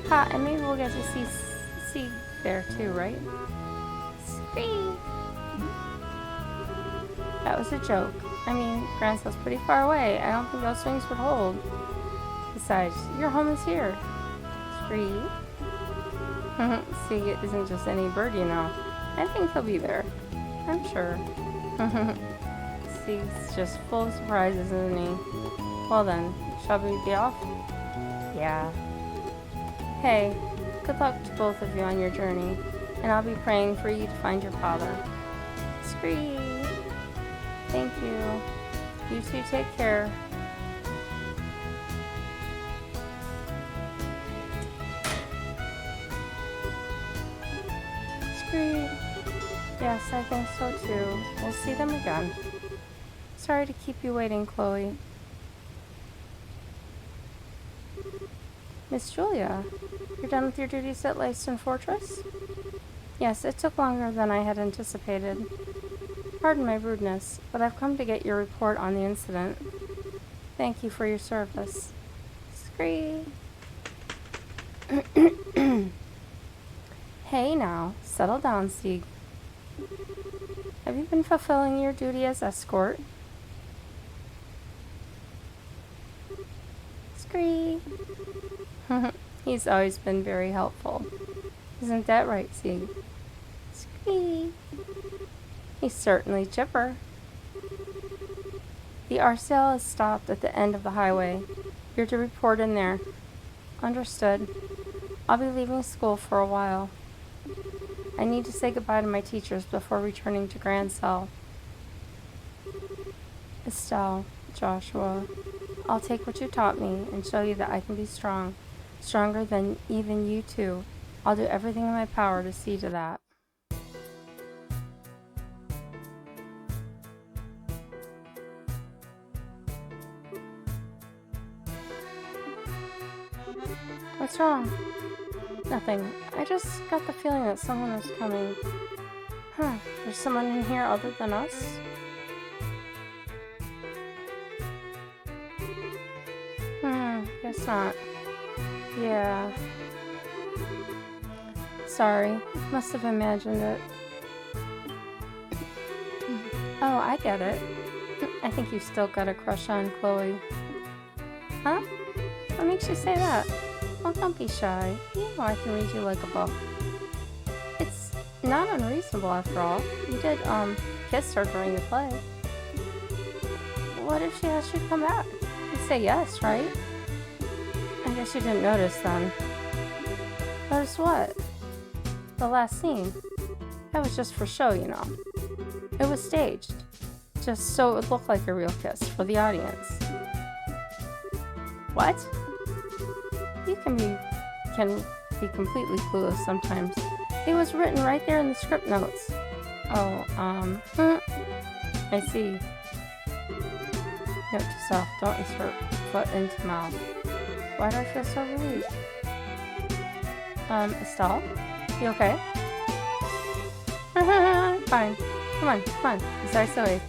S2: Ha, and maybe we'll get to see there too, right? Scree. That was a joke. I mean, Grand Cell's pretty far away. I don't think those swings would hold. Besides, your home is here. Scree. See, it isn't just any bird, you know. I think he'll be there. I'm sure. He's just full of surprises, isn't he? Well then, shall we be off? Yeah. Hey, good luck to both of you on your journey, and I'll be praying for you to find your father. Scree! Thank you. You two take care. Scree! Yes, I think so too. We'll see them again. Sorry to keep you waiting, Chloe. Miss Julia, you're done with your duties at Lyston Fortress? Yes, it took longer than I had anticipated. Pardon my rudeness, but I've come to get your report on the incident. Thank you for your service. Scree. Hey now, settle down, Sieg. Have you been fulfilling your duty as escort? Scree. He's always been very helpful. Isn't that right, Sieg? Scree. He's certainly chipper. The Arcel is stopped at the end of the highway. You're to report in there. Understood. I'll be leaving school for a while. I need to say goodbye to my teachers before returning to Grand Cell. Estelle, Joshua, I'll take what you taught me and show you that I can be strong. Stronger than even you two. I'll do everything in my power to see to that. What's wrong? Nothing. I just got the feeling that someone was coming. Huh, there's someone in here other than us? Guess not. Yeah. Sorry, must have imagined it. Oh, I get it. I think you've still got a crush on Chloe. Huh? What makes you say that? Oh, don't be shy. You know I can read you like a book. It's not unreasonable after all. You did, kiss her during the play. What if she asked you to come back? You'd say yes, right? I guess you didn't notice then. Notice what? The last scene. That was just for show, you know. It was staged. Just so it would look like a real kiss for the audience. What? You can be completely clueless sometimes. It was written right there in the script notes. Oh, I see. Note to self, don't insert foot into mouth. Why do I feel so relieved? Estelle? You okay? Fine. Come on. It's ISO 8.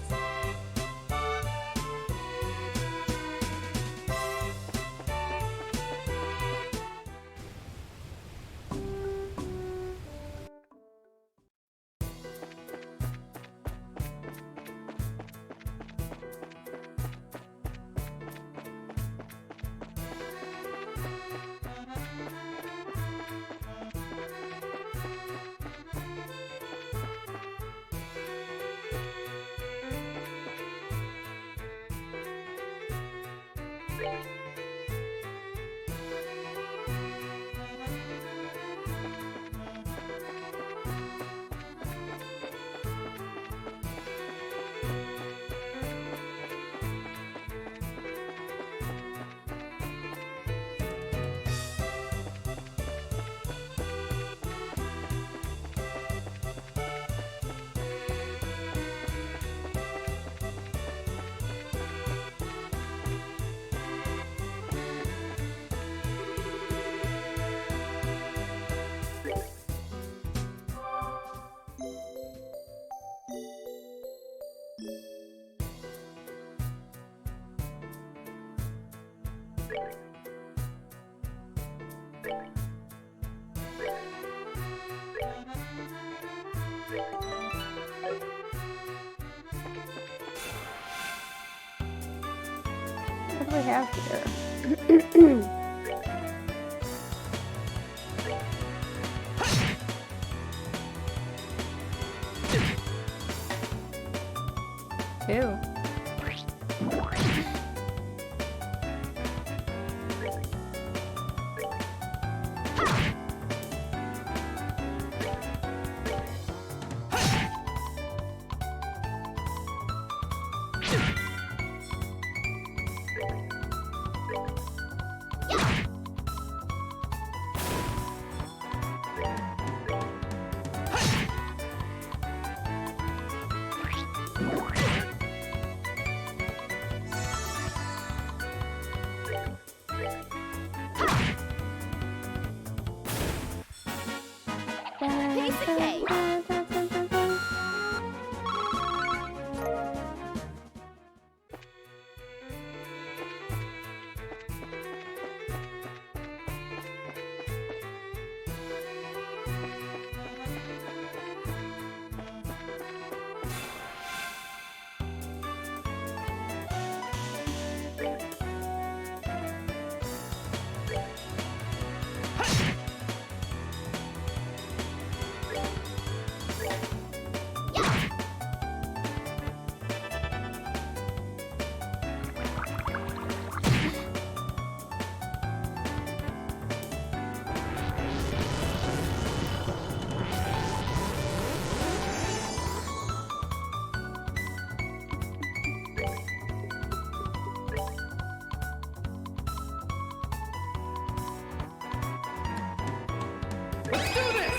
S2: What do we have here? Ew.
S3: Piece of cake.
S4: Let's do this!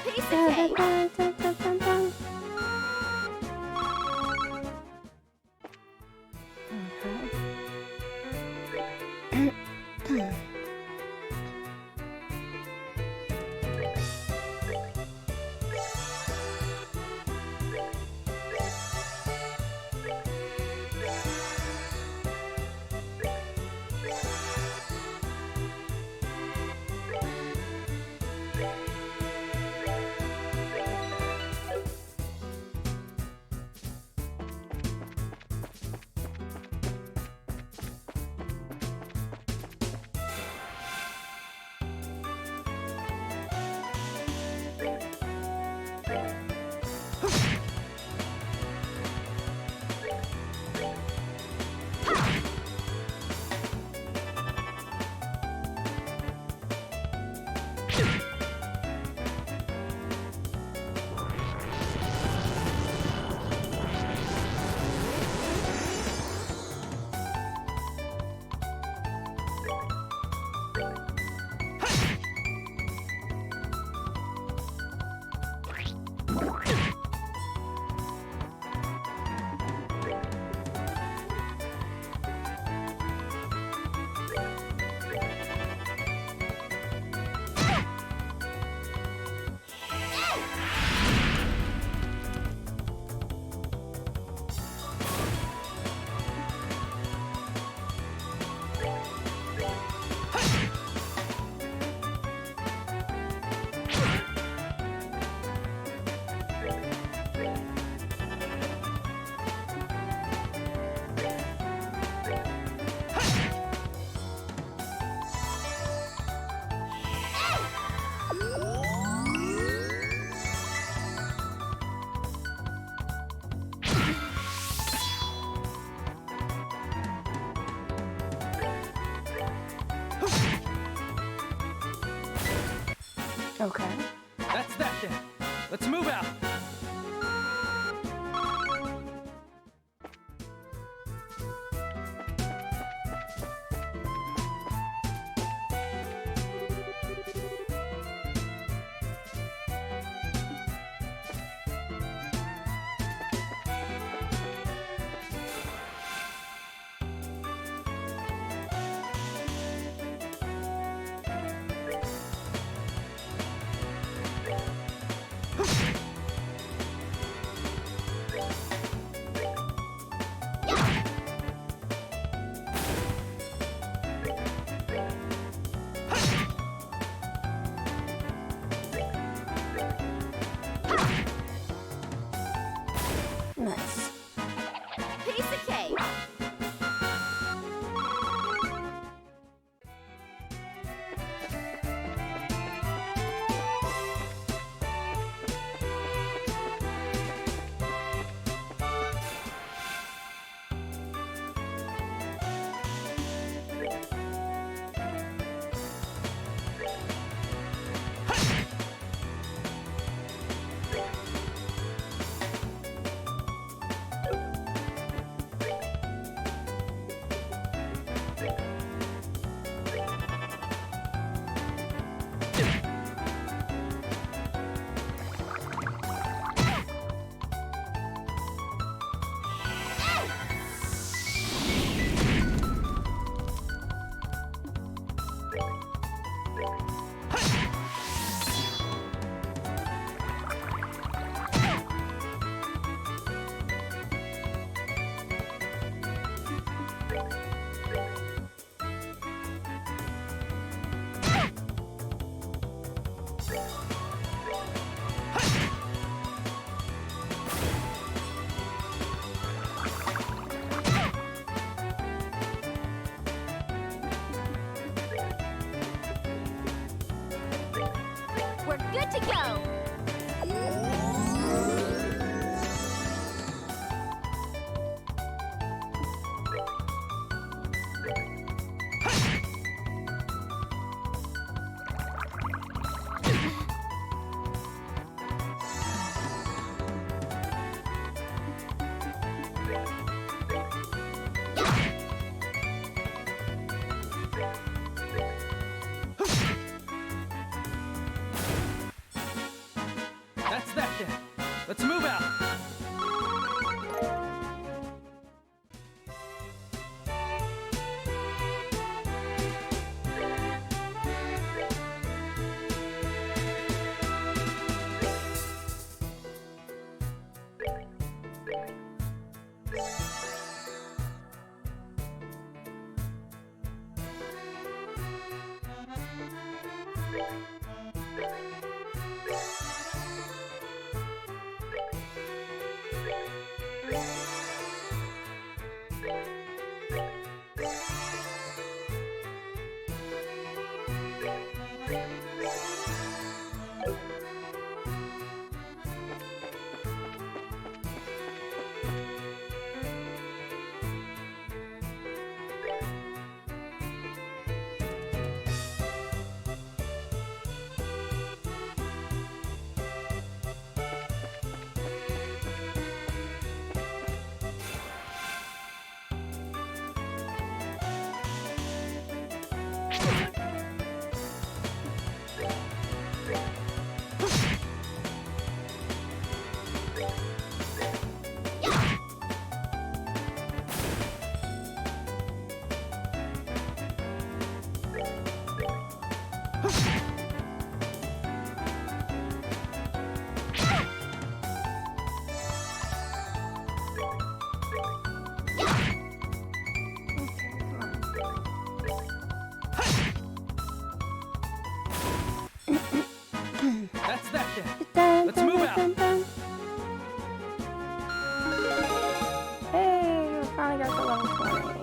S3: Piece of cake.
S2: Okay.
S4: That's that then. Let's move out.
S2: Nice.
S3: Piece of cake. We're good to go.
S4: That's that then. Let's move out. That's that then. Let's move out.
S2: Hey, we finally got to level 20.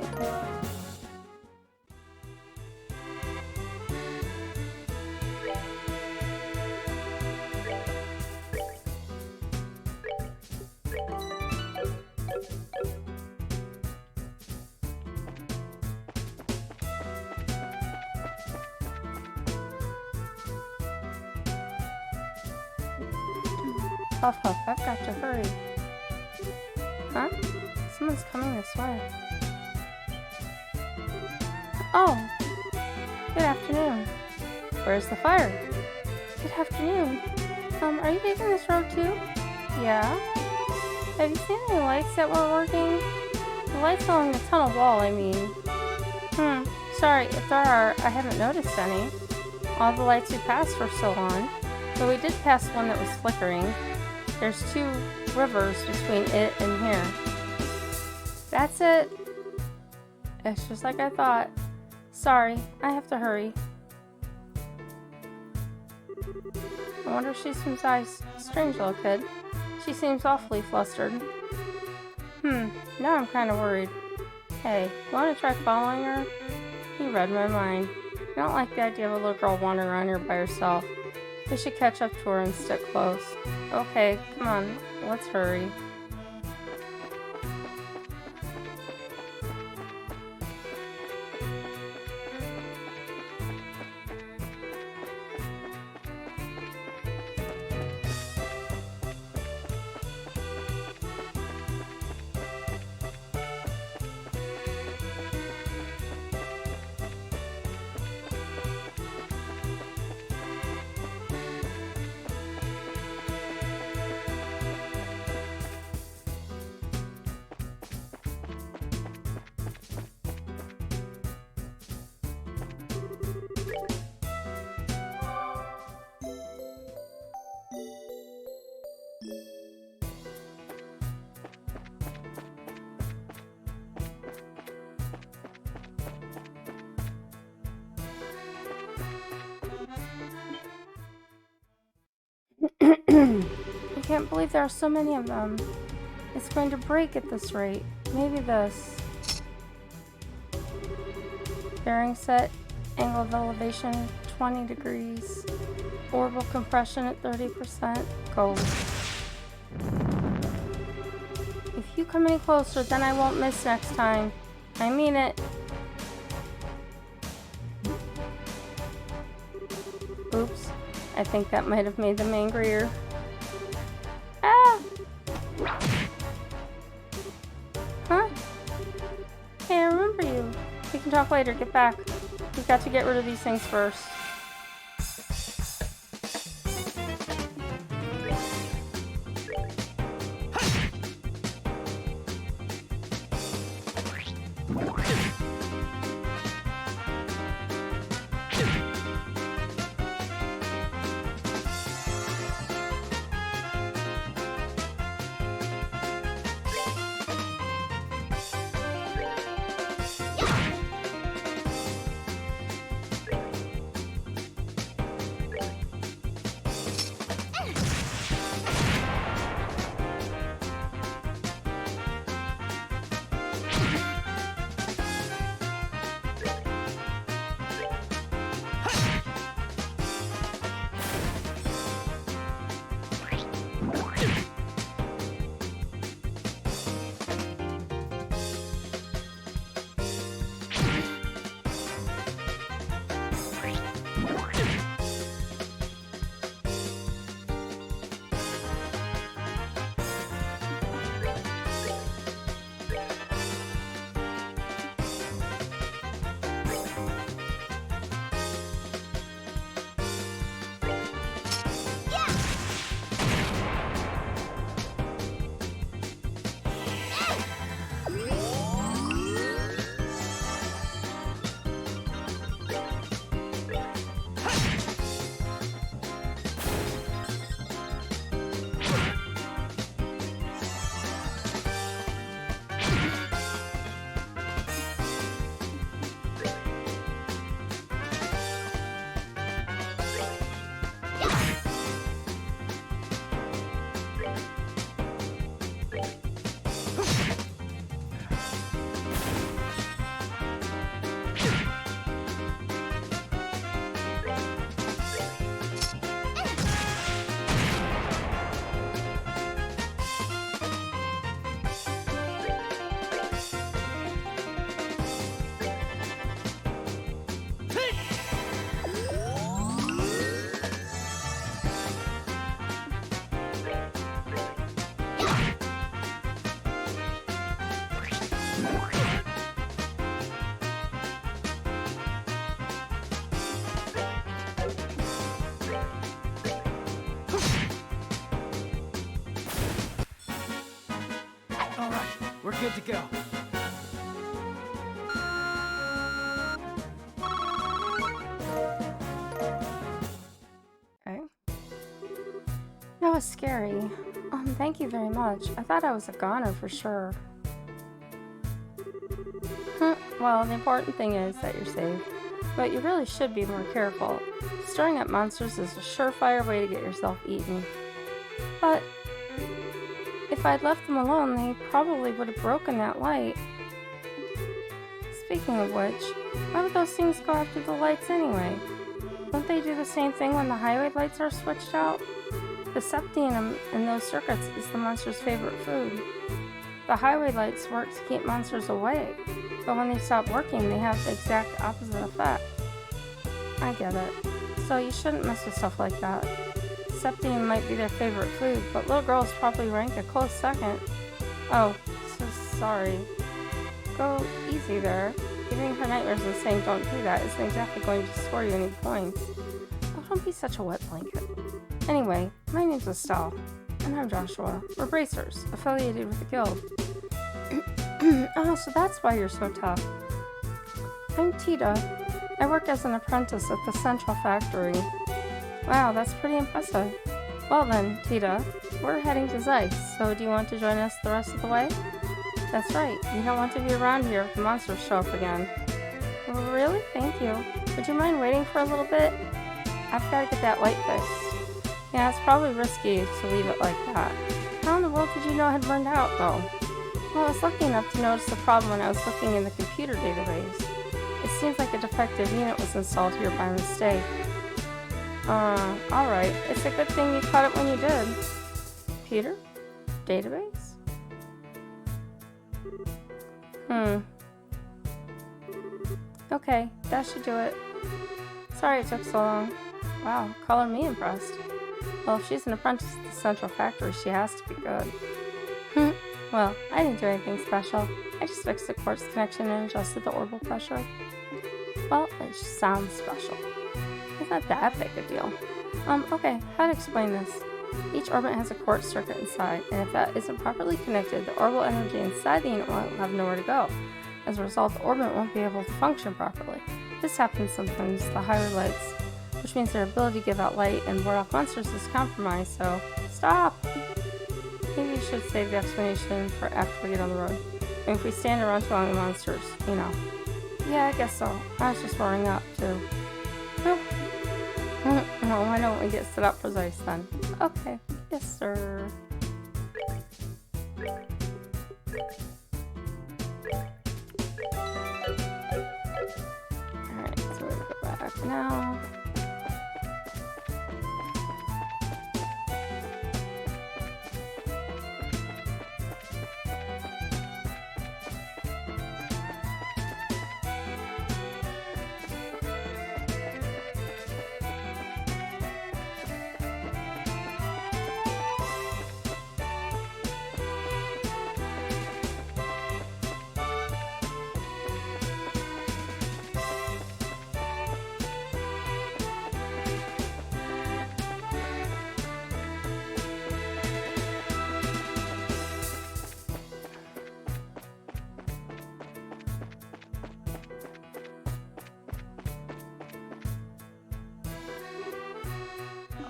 S2: Huff huff, I've got to hurry. Huh? Someone's coming this way. Oh! Good afternoon. Where's the fire? Good afternoon. Are you taking this road too? Yeah. Have you seen any lights that weren't working? The lights along the tunnel wall, I mean. Sorry, if there are, I haven't noticed any. All the lights we passed were still on, but we did pass one that was flickering. There's 2 rivers between it and here. That's it. It's just like I thought. Sorry, I have to hurry. I wonder if she seems nice. Strange little kid. She seems awfully flustered. Now I'm kind of worried. Hey, you want to try following her? He read my mind. I don't like the idea of a little girl wandering around here by herself. We should catch up to her and stick close. Okay, come on, let's hurry. I can't believe there are so many of them. It's going to break at this rate. Maybe this. Bearing set, angle of elevation 20 degrees. Orbital compression at 30%. Go. If you come any closer, then I won't miss next time. I mean it. Oops. I think that might have made them angrier. Ah! Huh? Hey, I remember you. We can talk later. Get back. We've got to get rid of these things first.
S4: We're good to go.
S2: Okay. That was scary. Thank you very much. I thought I was a goner for sure. Well, the important thing is that you're safe. But you really should be more careful. Stirring up monsters is a surefire way to get yourself eaten. But if If I'd left them alone, they probably would have broken that light. Speaking of which, why would those things go after the lights anyway? Don't they do the same thing when the highway lights are switched out? The septium in those circuits is the monster's favorite food. The highway lights work to keep monsters away, but when they stop working, they have the exact opposite effect. I get it. So you shouldn't mess with stuff like that. Septium might be their favorite food, but little girls probably rank a close second. Oh, so sorry. Go easy there. Giving her nightmares and saying don't do that isn't exactly going to score you any points. Oh, don't be such a wet blanket. Anyway, my name's Estelle, and I'm Joshua. We're bracers, affiliated with the guild. Oh, so that's why you're so tough. I'm Tita. I work as an apprentice at the central factory. Wow, that's pretty impressive. Well then, Tita, we're heading to Zeiss, so do you want to join us the rest of the way? That's right, you don't want to be around here if the monsters show up again. Really? Thank you. Would you mind waiting for a little bit? I've got to get that light fixed. Yeah, it's probably risky to leave it like that. How in the world did you know it had burned out, though? Well, I was lucky enough to notice the problem when I was looking in the computer database. It seems like a defective unit was installed here by mistake. Alright. It's a good thing you caught it when you did. Peter? Database? Okay, that should do it. Sorry it took so long. Wow, color me impressed. Well, if she's an apprentice at the central factory, she has to be good. Well, I didn't do anything special. I just fixed the quartz connection and adjusted the orbital pressure. Well, it just sounds special. It's not that big a deal. Okay, how to explain this? Each orbit has a quartz circuit inside, and if that isn't properly connected, the orbital energy inside the unit will have nowhere to go. As a result, the orbit won't be able to function properly. This happens sometimes to the higher lights, which means their ability to give out light and ward off monsters is compromised, so stop! Maybe you should save the explanation for after we get on the road. And if we stand around too long, the monsters, you know. Yeah, I guess so. I was just warming up, too. Well, why don't we get set up for Zeiss then? Okay. Yes, sir. Alright, so we're gonna go back now.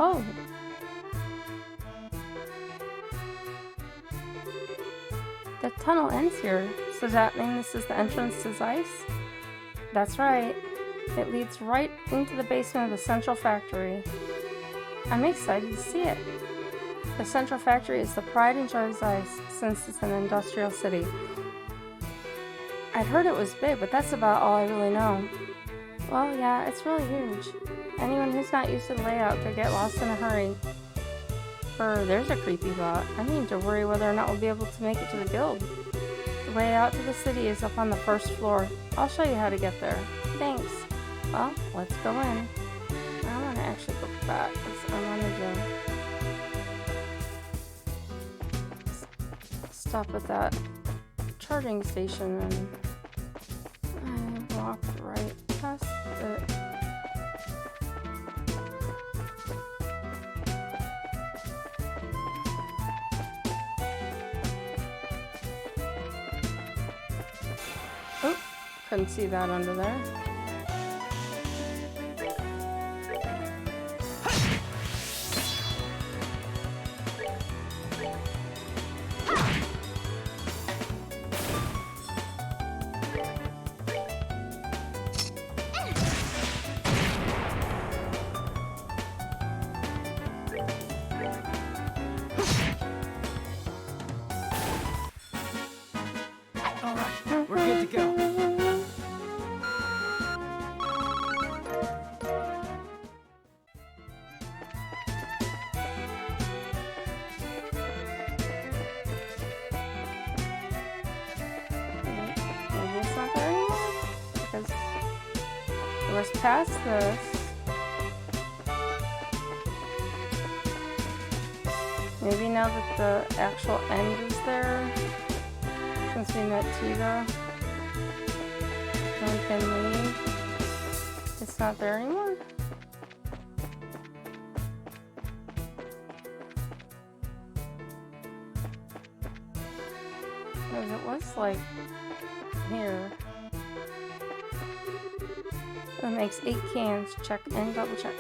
S2: Oh. The tunnel ends here, so does that mean this is the entrance to Zeiss? That's right. It leads right into the basement of the central factory. I'm excited to see it. The central factory is the pride and joy of Zeiss, since it's an industrial city. I'd heard it was big, but that's about all I really know. Well, yeah, it's really huge. Anyone who's not used to the layout could get lost in a hurry. There's a creepy thought. I mean to worry whether or not we'll be able to make it to the guild. The way out to the city is up on the first floor. I'll show you how to get there. Thanks. Well, let's go in. I want to actually go back because I wanted to stop at that charging station and I walked right past it. Oh, couldn't see that under there. let's pass this. Maybe now that the actual end is there, since we met Tita, and we can leave, it's not there anymore? Because it was like here. It makes 8 cans. Check and double check.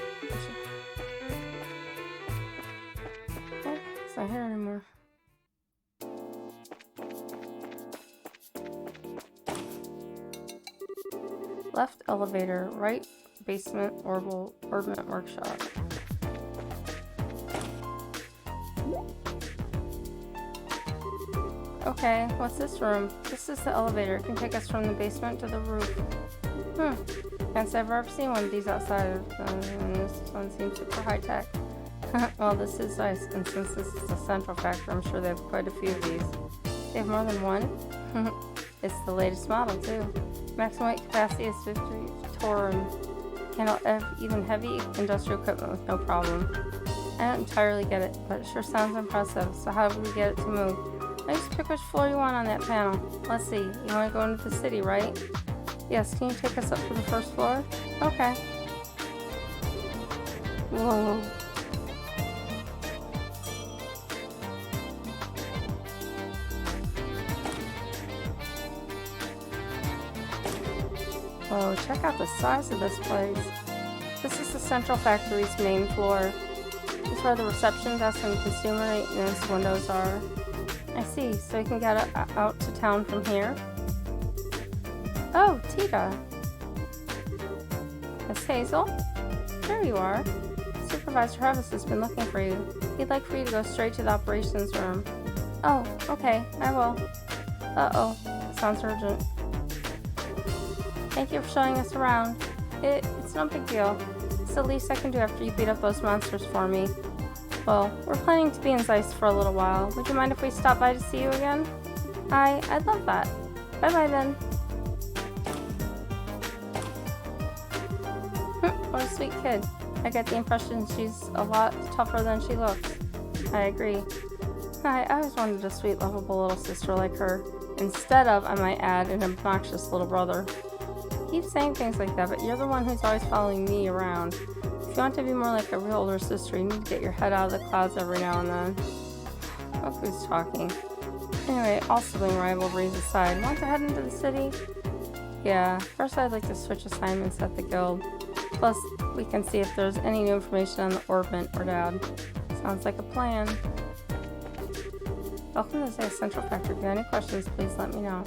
S2: Oh, it's not here anymore. Left elevator, right basement, orbit workshop. Okay, what's this room? This is the elevator. It can take us from the basement to the roof. Can't say I've ever seen one of these outside. This one seems super high tech. Well, this is nice, and since this is a central factor, I'm sure they have quite a few of these. They have more than one? It's the latest model, too. Maximum weight capacity is 50 torr and handle even heavy industrial equipment with no problem. I don't entirely get it, but it sure sounds impressive, so how do we get it to move? I just pick which floor you want on that panel. Let's see, you want to go into the city, right? Yes, can you take us up to the first floor? Okay. Whoa. Whoa, check out the size of this place. This is the central factory's main floor. This is where the reception desk and consumer maintenance windows are. I see, so you can get out to town from here? Oh, Tita. Miss Hazel? There you are. Supervisor Harvest has been looking for you. He'd like for you to go straight to the operations room. Oh, okay, I will. Uh-oh, sounds urgent. Thank you for showing us around. It's no big deal. It's the least I can do after you beat up those monsters for me. Well, we're planning to be in Zeiss for a little while. Would you mind if we stop by to see you again? I'd love that. Bye-bye then. What a sweet kid. I get the impression she's a lot tougher than she looks. I agree. I always wanted a sweet, lovable little sister like her. Instead of, I might add, an obnoxious little brother. You keep saying things like that, but you're the one who's always following me around. If you want to be more like a real older sister, you need to get your head out of the clouds every now and then. Look who's talking. Anyway, all sibling rivalries aside, want to head into the city? Yeah, first I'd like to switch assignments at the guild. Plus, we can see if there's any new information on the orbit or Dad. Sounds like a plan. Welcome to Zeiss Central Factory. If you have any questions, please let me know.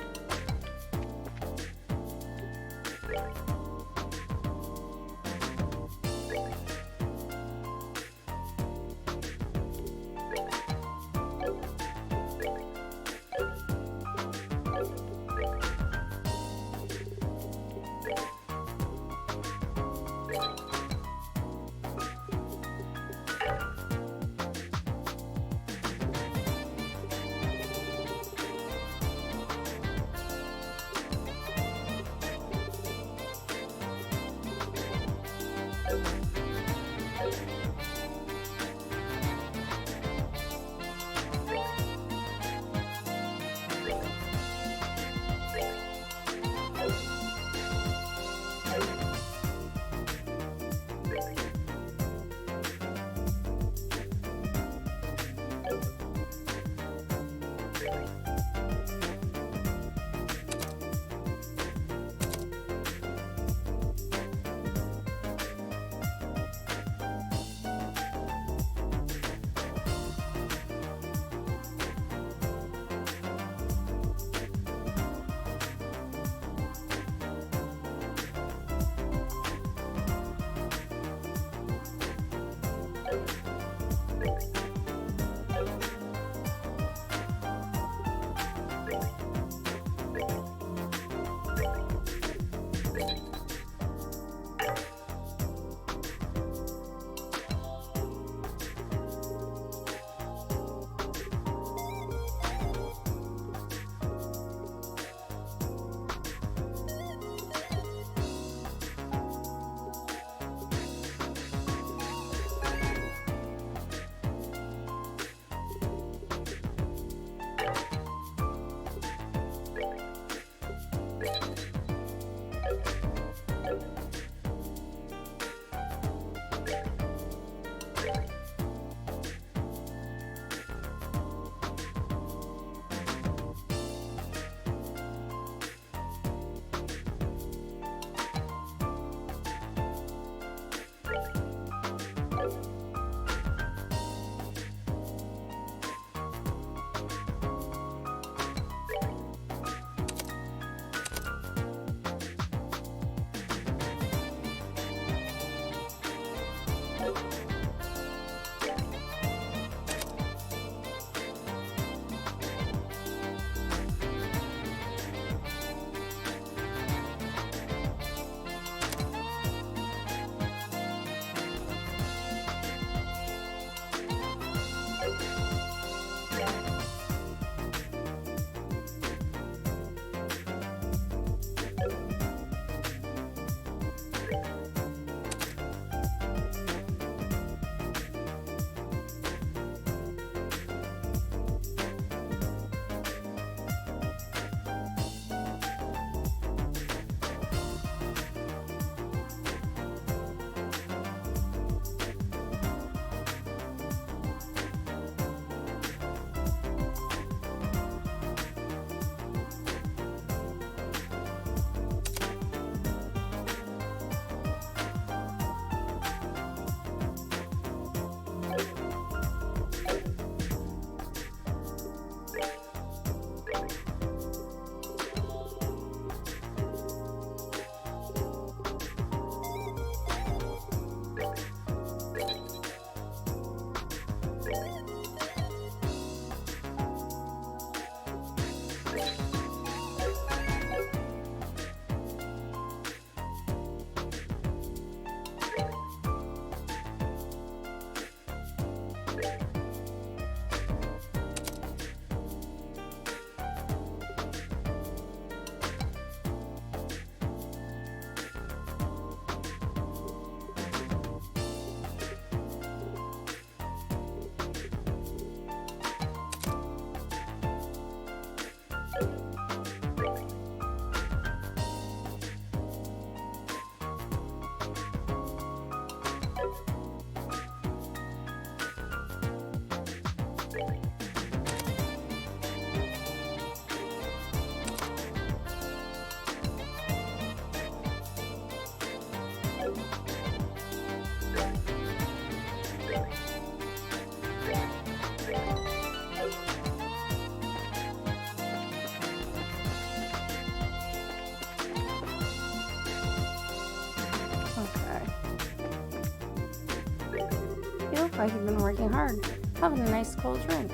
S2: You look like you've been working hard. Having a nice cold drink.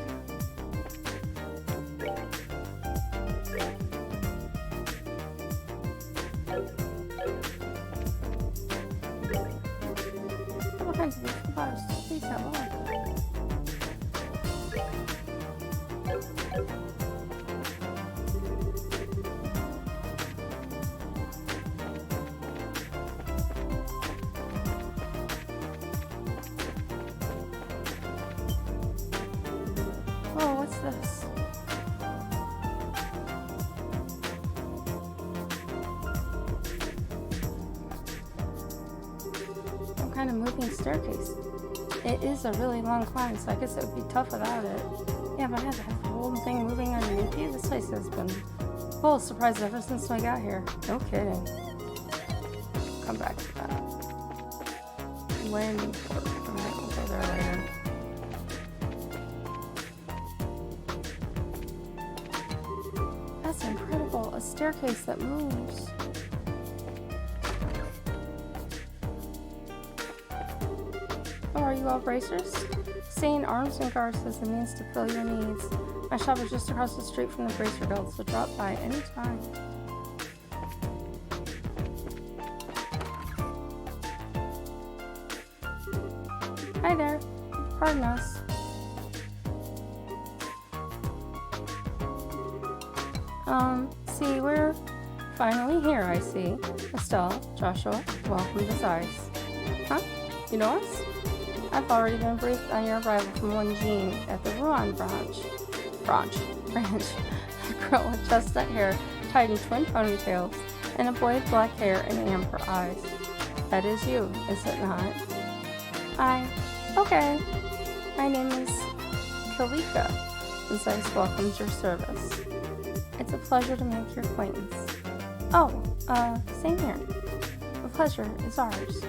S2: All kinds of beautiful bars. Please have a look. Oh, what's this? Some kind of moving staircase. It is a really long climb, so I guess it would be tough without it. Yeah, but I have to have the whole thing moving underneath you. This place has been full of surprises ever since I got here. No kidding. Come back to that. Landing port. We'll go there later. That's incredible. A staircase that moves. Oh, are you all bracers? Staying arms and guards is the means to fill your needs. My shop is just across the street from the Bracer Guild, so drop by anytime. Hi there. Pardon us. See, we're finally here, I see. Estelle, Joshua, welcome to Zeiss. Huh? You know us? I've already been briefed on your arrival from one Jean at the Rouen branch. A girl with chestnut hair tied in twin ponytails, and a boy with black hair and amber eyes. That is you, is it not? Okay. My name is Kalika. Zeiss welcomes your service. It's a pleasure to make your acquaintance. Oh, same here. The pleasure is ours.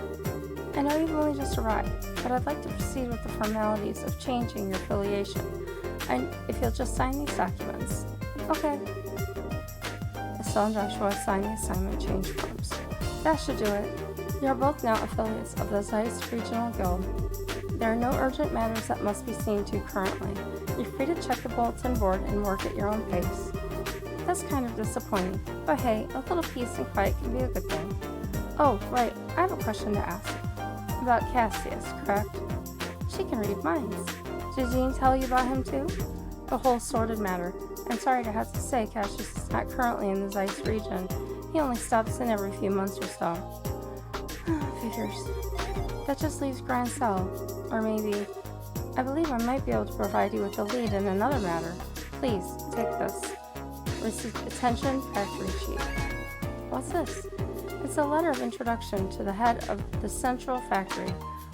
S2: I know you've only just arrived, but I'd like to proceed with the formalities of changing your affiliation. And if you'll just sign these documents. Okay. Estelle and Joshua sign the assignment change forms. That should do it. You are both now affiliates of the Zeiss Regional Guild. There are no urgent matters that must be seen to currently. You're free to check the bulletin board and work at your own pace. That's kind of disappointing, but hey, a little peace and quiet can be a good thing. Oh, right, I have a question to ask. About Cassius, correct? She can read minds. Did Jean tell you about him too? The whole sordid matter. I'm sorry to have to say Cassius is not currently in the Zeiss region. He only stops in every few months or so. Figures. That just leaves Grand Cell. Or maybe... I believe I might be able to provide you with a lead in another matter. Please, take this. Receive attention, factory chief. What's this? It's a letter of introduction to the head of the central factory,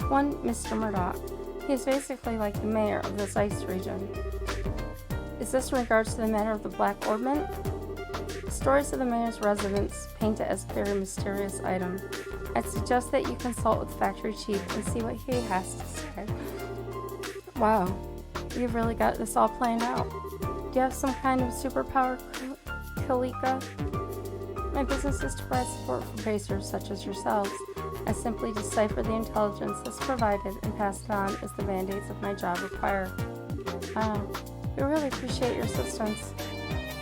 S2: one Mr. Murdoch. He is basically like the mayor of the Zeiss region. Is this in regards to the matter of the Black Orbment? The stories of the mayor's residence paint it as a very mysterious item. I'd suggest that you consult with the factory chief and see what he has to say. Wow, you've really got this all planned out. Do you have some kind of superpower, Kalika? My business is to provide support for pacers such as yourselves. I simply decipher the intelligence that's provided and pass it on as the mandates of my job require. Wow, we really appreciate your assistance.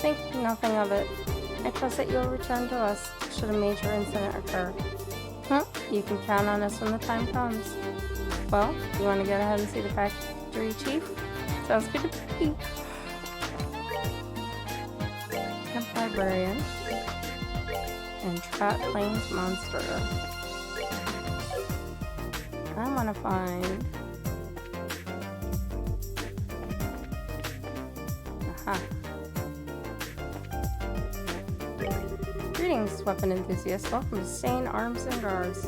S2: Think nothing of it. I trust that you'll return to us should a major incident occur. You can count on us when the time comes. Well, you want to get ahead and see the factory chief? Sounds good to me. Camp Librarian and Trot Plains Monster. I want to find... Aha. Greetings, weapon enthusiasts. Welcome to Stain Arms and Guards.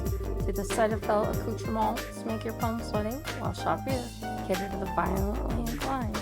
S2: To the Citadel accoutrements make your palms sweaty while shop here. Cater to the violently inclined.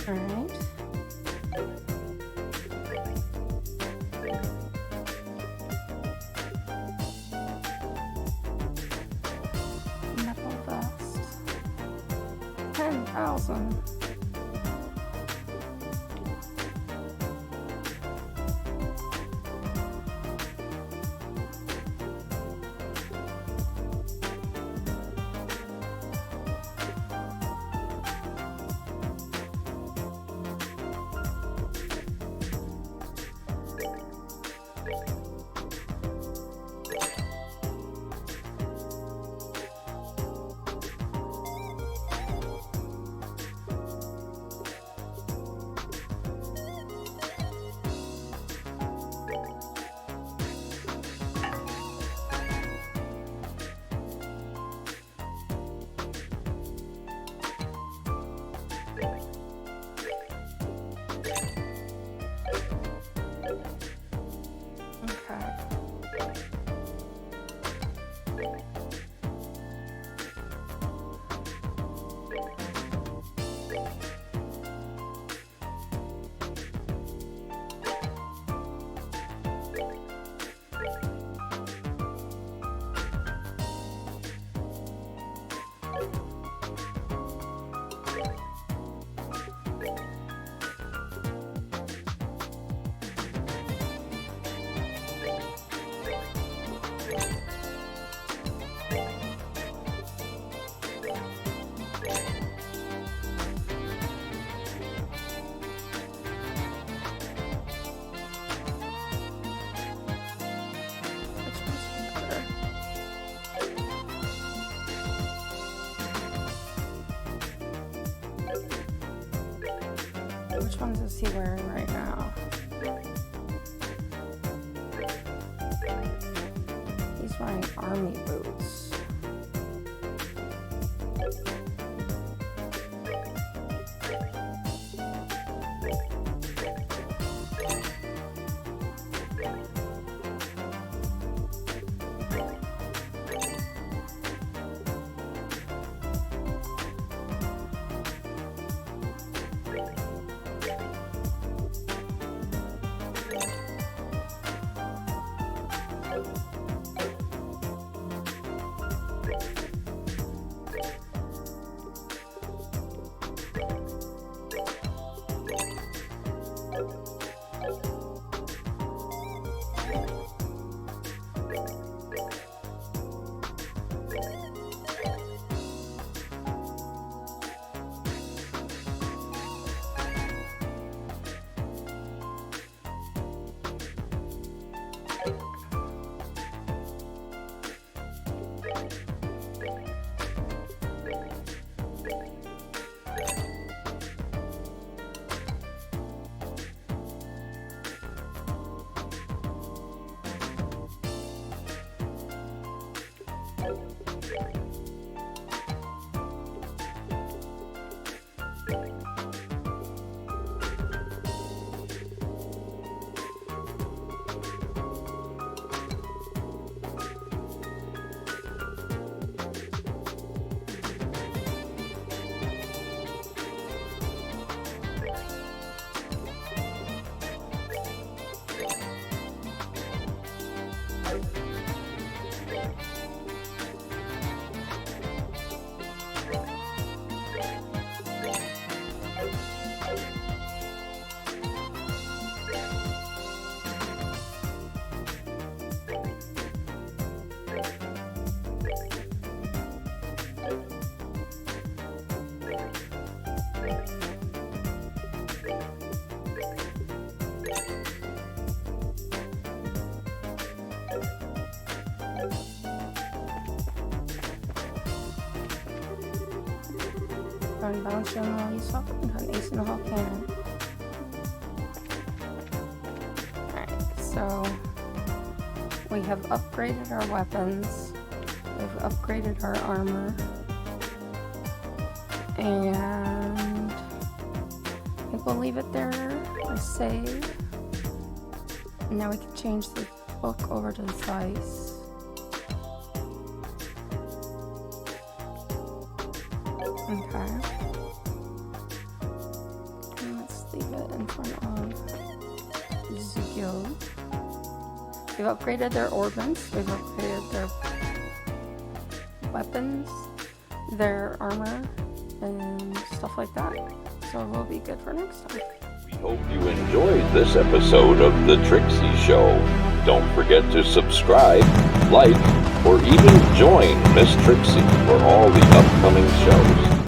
S2: Alright. Metal dust. 10,000. Which ones is he wearing right now? He's wearing army boots. Run bounce on all these off and ace in the whole cannon. Alright, so we have upgraded our weapons. We've upgraded our armor. And I think we'll leave it there for save. And now we can change the book over to the dice. Okay. And let's leave it in front of Zugil. We've upgraded their ordnance. We've upgraded their weapons, their armor, and stuff like that. So we'll be good for next time.
S1: We hope you enjoyed this episode of The Trixie Show. Don't forget to subscribe, like, or even join Miss Trixie for all the upcoming shows.